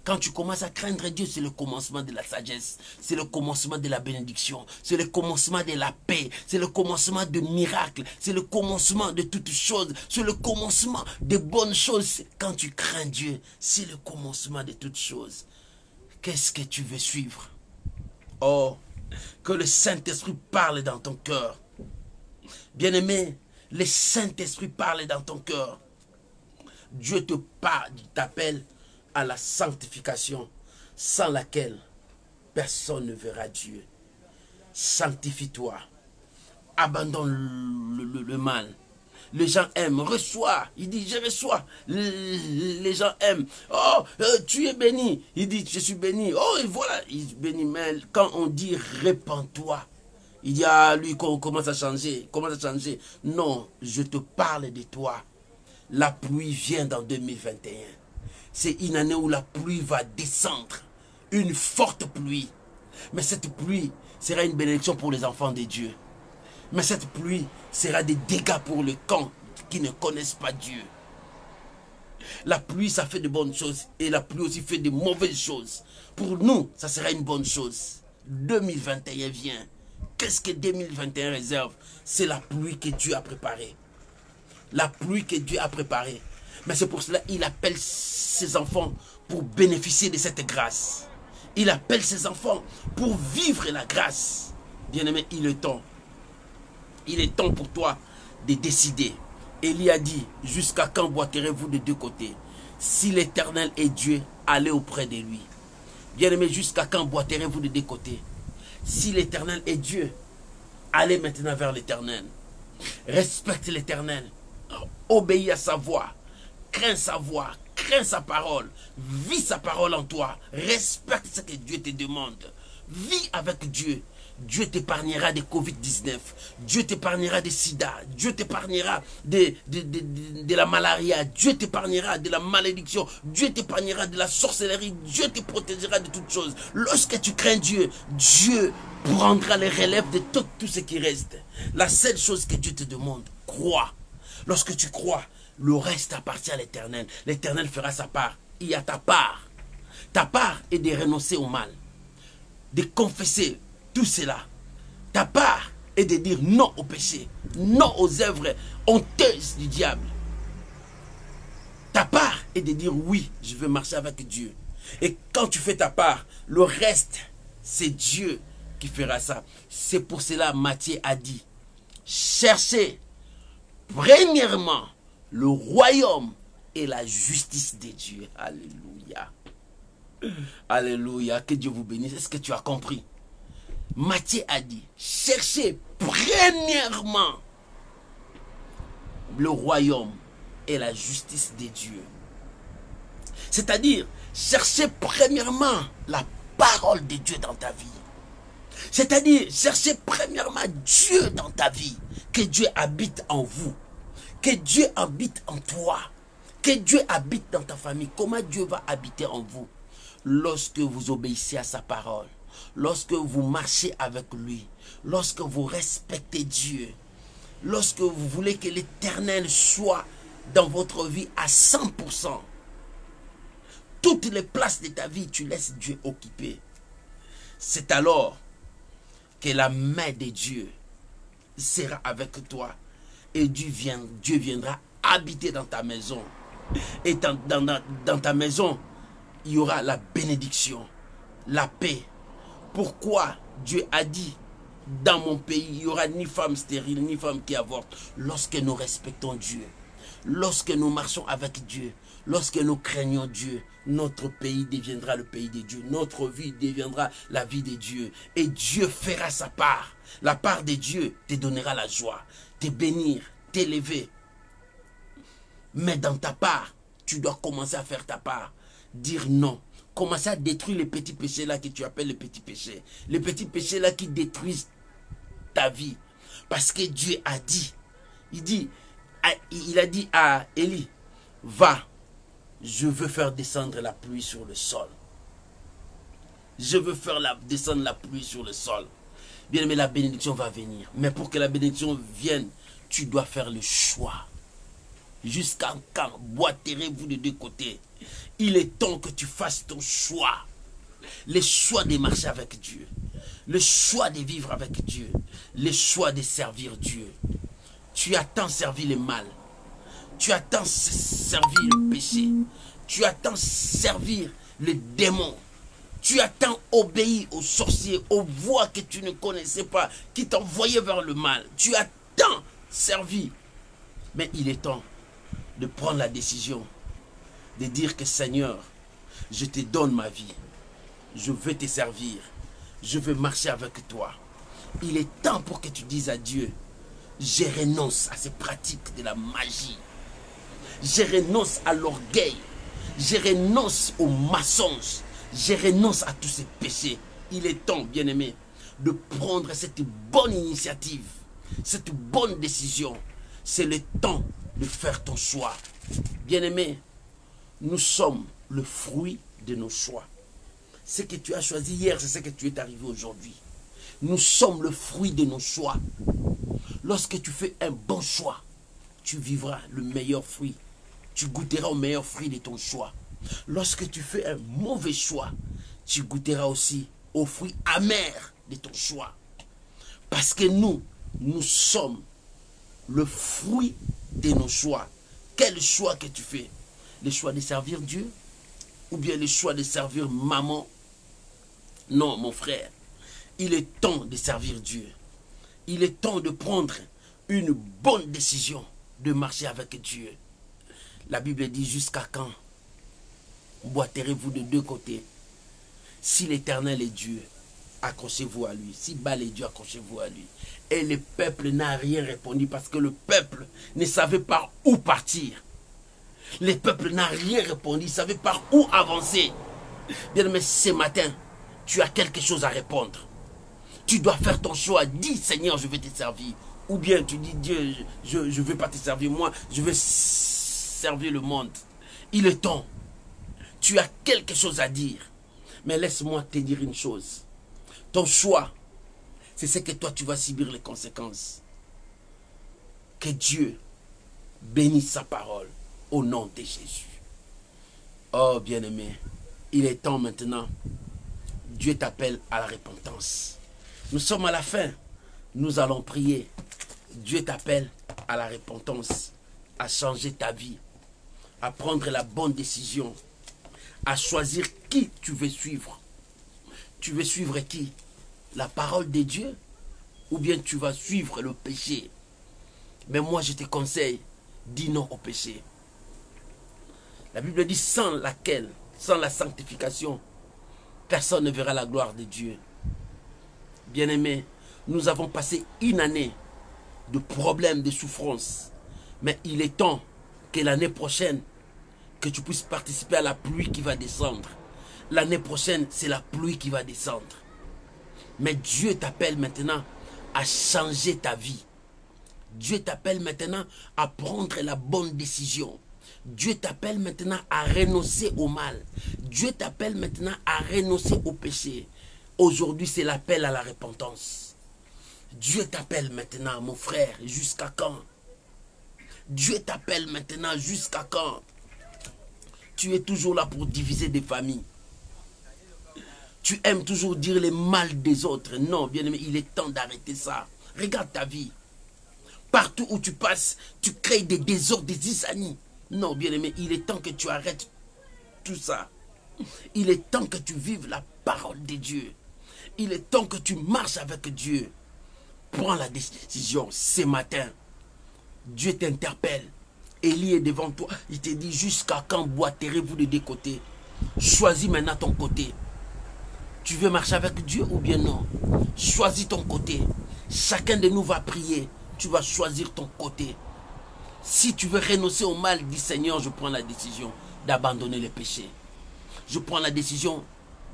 Quand tu commences à craindre Dieu, c'est le commencement de la sagesse. C'est le commencement de la bénédiction. C'est le commencement de la paix. C'est le commencement de miracles. C'est le commencement de toutes choses. C'est le commencement de bonnes choses. Quand tu crains Dieu, c'est le commencement de toutes choses. Qu'est-ce que tu veux suivre? Oh, que le Saint-Esprit parle dans ton cœur. Bien-aimé, le Saint-Esprit parle dans ton cœur. Dieu te parle, t'appelle à la sanctification, sans laquelle personne ne verra Dieu. Sanctifie-toi. Abandonne le mal. Les gens aiment, reçois. Il dit, je reçois. Les gens aiment. Oh, tu es béni. Il dit, je suis béni. Oh, et voilà, il bénit. Mais quand on dit, répands-toi, il dit, ah, lui, commence à changer. Commence à changer. Non, je te parle de toi. La pluie vient dans 2021. C'est une année où la pluie va descendre. Une forte pluie. Mais cette pluie sera une bénédiction pour les enfants de Dieu. Mais cette pluie sera des dégâts pour le camp qui ne connaissent pas Dieu. La pluie, ça fait de bonnes choses. Et la pluie aussi fait de mauvaises choses. Pour nous, ça sera une bonne chose. 2021 vient. Qu'est-ce que 2021 réserve? C'est la pluie que Dieu a préparée. La pluie que Dieu a préparée. Mais c'est pour cela qu'il appelle ses enfants pour bénéficier de cette grâce. Il appelle ses enfants pour vivre la grâce. Bien-aimé, il est temps. Il est temps pour toi de décider. Élie a dit, jusqu'à quand boiterez-vous de deux côtés? Si l'Éternel est Dieu, allez auprès de lui. Bien-aimé, jusqu'à quand boiterez-vous de deux côtés? Si l'Éternel est Dieu, allez maintenant vers l'Éternel. Respecte l'Éternel. Obéis à sa voix. Crains sa voix. Crains sa parole. Vis sa parole en toi. Respecte ce que Dieu te demande. Vis avec Dieu. Dieu t'épargnera des Covid-19. Dieu t'épargnera des sida. Dieu t'épargnera de la malaria. Dieu t'épargnera de la malédiction. Dieu t'épargnera de la sorcellerie. Dieu te protégera de toutes choses. Lorsque tu crains Dieu, Dieu prendra les relèves de tout ce qui reste. La seule chose que Dieu te demande, crois. Lorsque tu crois, le reste appartient à l'Éternel. L'Éternel fera sa part. Il y a ta part. Ta part est de renoncer au mal. De confesser tout cela. Ta part est de dire non au péché, non aux œuvres honteuses du diable. Ta part est de dire oui, je veux marcher avec Dieu. Et quand tu fais ta part, le reste, c'est Dieu qui fera ça. C'est pour cela Matthieu a dit, cherchez premièrement le royaume et la justice de Dieu. Alléluia. Alléluia. Que Dieu vous bénisse. Est-ce que tu as compris? Matthieu a dit, cherchez premièrement le royaume et la justice de Dieu. C'est-à-dire, cherchez premièrement la parole de Dieu dans ta vie. C'est-à-dire, cherchez premièrement Dieu dans ta vie. Que Dieu habite en vous. Que Dieu habite en toi. Que Dieu habite dans ta famille. Comment Dieu va habiter en vous? Lorsque vous obéissez à sa parole. Lorsque vous marchez avec lui, lorsque vous respectez Dieu, lorsque vous voulez que l'Éternel soit dans votre vie à 100%, toutes les places de ta vie, tu laisses Dieu occuper. C'est alors que la main de Dieu sera avec toi et Dieu viendra habiter dans ta maison. Et dans ta maison, il y aura la bénédiction, la paix. Pourquoi Dieu a dit, dans mon pays, il n'y aura ni femme stérile, ni femme qui avorte. Lorsque nous respectons Dieu, lorsque nous marchons avec Dieu, lorsque nous craignons Dieu, notre pays deviendra le pays de Dieu. Notre vie deviendra la vie de Dieu. Et Dieu fera sa part. La part de Dieu te donnera la joie, te bénir, t'élever. Mais dans ta part, tu dois commencer à faire ta part. Dire non. Commencer à détruire les petits péchés là que tu appelles les petits péchés. Les petits péchés là qui détruisent ta vie. Parce que Dieu a dit. Il a dit à Élie, va, je veux faire descendre la pluie sur le sol. Je veux faire descendre la pluie sur le sol. Bien aimé, la bénédiction va venir. Mais pour que la bénédiction vienne, tu dois faire le choix. Jusqu'à quand boiterez-vous de deux côtés? Il est temps que tu fasses ton choix. Le choix de marcher avec Dieu. Le choix de vivre avec Dieu. Le choix de servir Dieu. Tu as tant servi le mal. Tu as tant servi le péché. Tu as tant servi les démons. Tu as tant obéi aux sorciers, aux voix que tu ne connaissais pas, qui t'envoyaient vers le mal. Tu as tant servi. Mais il est temps de prendre la décision de dire que Seigneur, je te donne ma vie. Je veux te servir. Je veux marcher avec toi. Il est temps pour que tu dises à Dieu, je renonce à ces pratiques de la magie. Je renonce à l'orgueil. Je renonce aux mensonges. Je renonce à tous ces péchés. Il est temps, bien-aimé, de prendre cette bonne initiative, cette bonne décision. C'est le temps de faire ton choix. Bien-aimé, nous sommes le fruit de nos choix. Ce que tu as choisi hier, c'est ce que tu es arrivé aujourd'hui. Nous sommes le fruit de nos choix. Lorsque tu fais un bon choix, tu vivras le meilleur fruit tu goûteras au meilleur fruit de ton choix. Lorsque tu fais un mauvais choix, tu goûteras aussi aux fruits amers de ton choix. Parce que nous sommes le fruit de nos choix. Quel choix que tu fais? Le choix de servir Dieu? Ou bien le choix de servir maman? Non, mon frère. Il est temps de servir Dieu. Il est temps de prendre une bonne décision de marcher avec Dieu. La Bible dit jusqu'à quand boiterez-vous de deux côtés? Si l'Éternel est Dieu, accrochez-vous à lui. Si Baal est Dieu, accrochez-vous à lui. Et le peuple n'a rien répondu parce que le peuple ne savait pas où partir. Le peuple n'a rien répondu, il ne savait pas où avancer. Bien, mais ce matin, tu as quelque chose à répondre. Tu dois faire ton choix. Dis, Seigneur, je vais te servir. Ou bien tu dis, Dieu, je ne veux pas te servir. Moi, je veux servir le monde. Il est temps. Tu as quelque chose à dire. Mais laisse-moi te dire une chose. Ton choix, c'est ce que toi, tu vas subir les conséquences. Que Dieu bénisse sa parole au nom de Jésus. Oh, bien-aimé, il est temps maintenant. Dieu t'appelle à la repentance. Nous sommes à la fin. Nous allons prier. Dieu t'appelle à la repentance, à changer ta vie, à prendre la bonne décision, à choisir qui tu veux suivre. Tu veux suivre qui? La parole de Dieu? Ou bien tu vas suivre le péché? Mais moi je te conseille, dis non au péché. La Bible dit sans laquelle, sans la sanctification, personne ne verra la gloire de Dieu. Bien-aimés, nous avons passé une année de problèmes, de souffrances. Mais il est temps que l'année prochaine, que tu puisses participer à la pluie qui va descendre. L'année prochaine, c'est la pluie qui va descendre. Mais Dieu t'appelle maintenant à changer ta vie. Dieu t'appelle maintenant à prendre la bonne décision. Dieu t'appelle maintenant à renoncer au mal. Dieu t'appelle maintenant à renoncer au péché. Aujourd'hui, c'est l'appel à la repentance. Dieu t'appelle maintenant, mon frère, jusqu'à quand? Dieu t'appelle maintenant, jusqu'à quand? Tu es toujours là pour diviser des familles. Tu aimes toujours dire le mal des autres. Non, bien-aimé, il est temps d'arrêter ça. Regarde ta vie. Partout où tu passes, tu crées des désordres, des zizanies. Non, bien-aimé, il est temps que tu arrêtes tout ça. Il est temps que tu vives la parole de Dieu. Il est temps que tu marches avec Dieu. Prends la décision ce matin. Dieu t'interpelle. Élie est devant toi. Il te dit jusqu'à quand boiterez-vous de deux côtés? Choisis maintenant ton côté. Tu veux marcher avec Dieu ou bien non? Choisis ton côté. Chacun de nous va prier. Tu vas choisir ton côté. Si tu veux renoncer au mal, dis Seigneur, je prends la décision d'abandonner le péché. Je prends la décision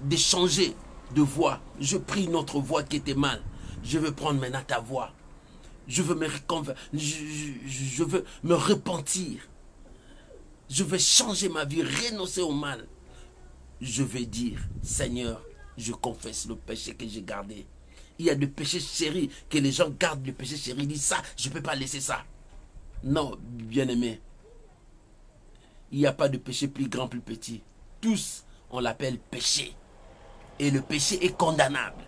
de changer de voie. Je prie notre voie qui était mal. Je veux prendre maintenant ta voie. Je veux me repentir. Je veux changer ma vie, renoncer au mal. Je vais dire, Seigneur, je confesse le péché que j'ai gardé. Il y a des péchés chéris, que les gens gardent le péché chéri. Ils disent ça, je ne peux pas laisser ça. Non, bien-aimé. Il n'y a pas de péché plus grand, plus petit. Tous, on l'appelle péché. Et le péché est condamnable.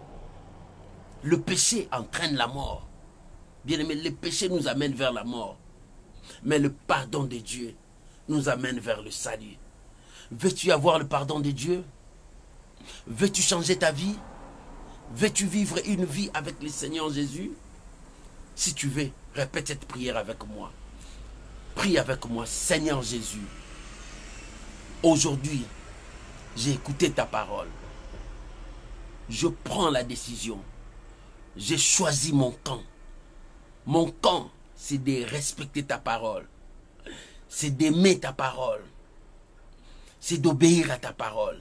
Le péché entraîne la mort. Bien-aimé, le péché nous amène vers la mort. Mais le pardon de Dieu nous amène vers le salut. Veux-tu avoir le pardon de Dieu? Veux-tu changer ta vie? Veux-tu vivre une vie avec le Seigneur Jésus? Si tu veux, répète cette prière avec moi. Prie avec moi, Seigneur Jésus. Aujourd'hui, j'ai écouté ta parole. Je prends la décision. J'ai choisi mon camp. Mon camp, c'est de respecter ta parole. C'est d'aimer ta parole. C'est d'obéir à ta parole.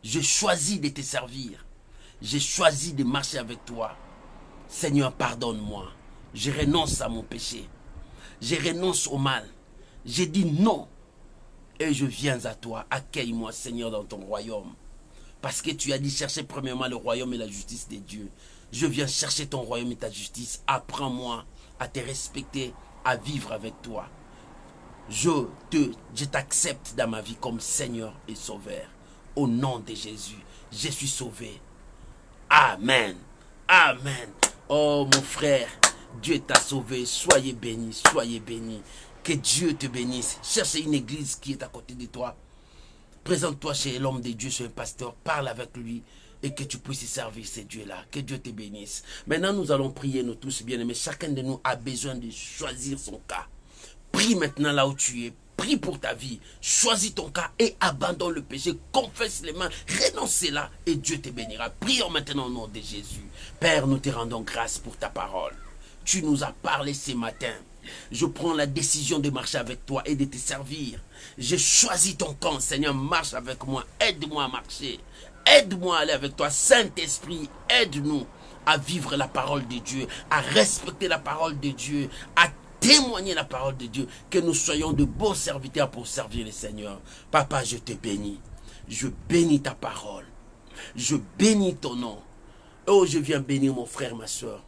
Je choisis de te servir. J'ai choisi de marcher avec toi. Seigneur, pardonne-moi. Je renonce à mon péché. Je renonce au mal. J'ai dit non. Et je viens à toi. Accueille-moi, Seigneur, dans ton royaume. Parce que tu as dit chercher premièrement le royaume et la justice de Dieu. Je viens chercher ton royaume et ta justice. Apprends-moi à te respecter, à vivre avec toi. je t'accepte dans ma vie comme Seigneur et Sauveur. Au nom de Jésus, je suis sauvé. Amen. Amen. Oh mon frère, Dieu t'a sauvé. Soyez bénis, soyez bénis. Que Dieu te bénisse. Cherche une église qui est à côté de toi. Présente-toi chez l'homme de Dieu, chez un pasteur. Parle avec lui et que tu puisses servir ces dieux-là. Que Dieu te bénisse. Maintenant, nous allons prier, nous tous bien-aimés. Chacun de nous a besoin de choisir son cas. Prie maintenant là où tu es. Prie pour ta vie. Choisis ton cas et abandonne le péché. Confesse les mains. Renonce là et Dieu te bénira. Prions maintenant au nom de Jésus. Père, nous te rendons grâce pour ta parole. Tu nous as parlé ce matin. Je prends la décision de marcher avec toi et de te servir. J'ai choisi ton camp, Seigneur, marche avec moi. Aide-moi à marcher. Aide-moi à aller avec toi. Saint-Esprit, aide-nous à vivre la parole de Dieu, à respecter la parole de Dieu, à témoigner la parole de Dieu, que nous soyons de bons serviteurs pour servir le Seigneur. Papa, je te bénis. Je bénis ta parole. Je bénis ton nom. Oh, je viens bénir mon frère, ma soeur.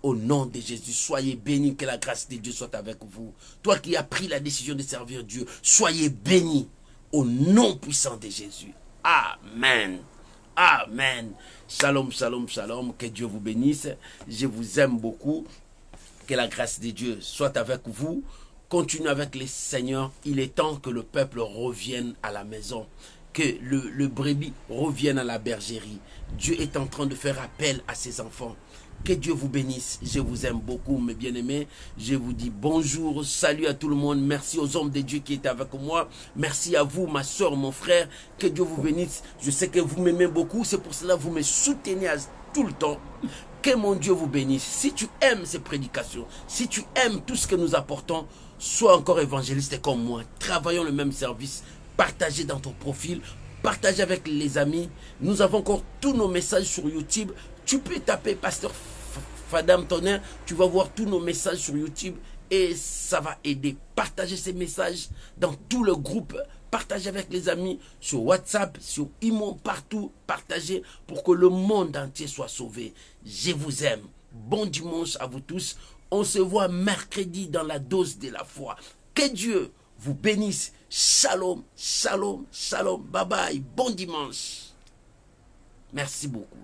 Au nom de Jésus, soyez bénis, que la grâce de Dieu soit avec vous. Toi qui as pris la décision de servir Dieu, soyez bénis au nom puissant de Jésus. Amen. Amen. Shalom, shalom, shalom. Que Dieu vous bénisse. Je vous aime beaucoup. Que la grâce de Dieu soit avec vous. Continuez avec les seigneurs. Il est temps que le peuple revienne à la maison. Que le brebis revienne à la bergerie. Dieu est en train de faire appel à ses enfants. Que Dieu vous bénisse. Je vous aime beaucoup, mes bien-aimés. Je vous dis bonjour, salut à tout le monde. Merci aux hommes de Dieu qui étaient avec moi. Merci à vous, ma soeur, mon frère. Que Dieu vous bénisse. Je sais que vous m'aimez beaucoup. C'est pour cela que vous me soutenez tout le temps. Que mon Dieu vous bénisse. Si tu aimes ces prédications, si tu aimes tout ce que nous apportons, sois encore évangéliste comme moi. Travaillons le même service. Partagez dans ton profil. Partagez avec les amis. Nous avons encore tous nos messages sur YouTube. Tu peux taper Pasteur Fadam Tonnerre, tu vas voir tous nos messages sur YouTube et ça va aider. Partagez ces messages dans tout le groupe, partagez avec les amis sur WhatsApp, sur Imo, partout. Partagez pour que le monde entier soit sauvé. Je vous aime. Bon dimanche à vous tous. On se voit mercredi dans la dose de la foi. Que Dieu vous bénisse. Shalom, shalom, shalom. Bye bye. Bon dimanche. Merci beaucoup.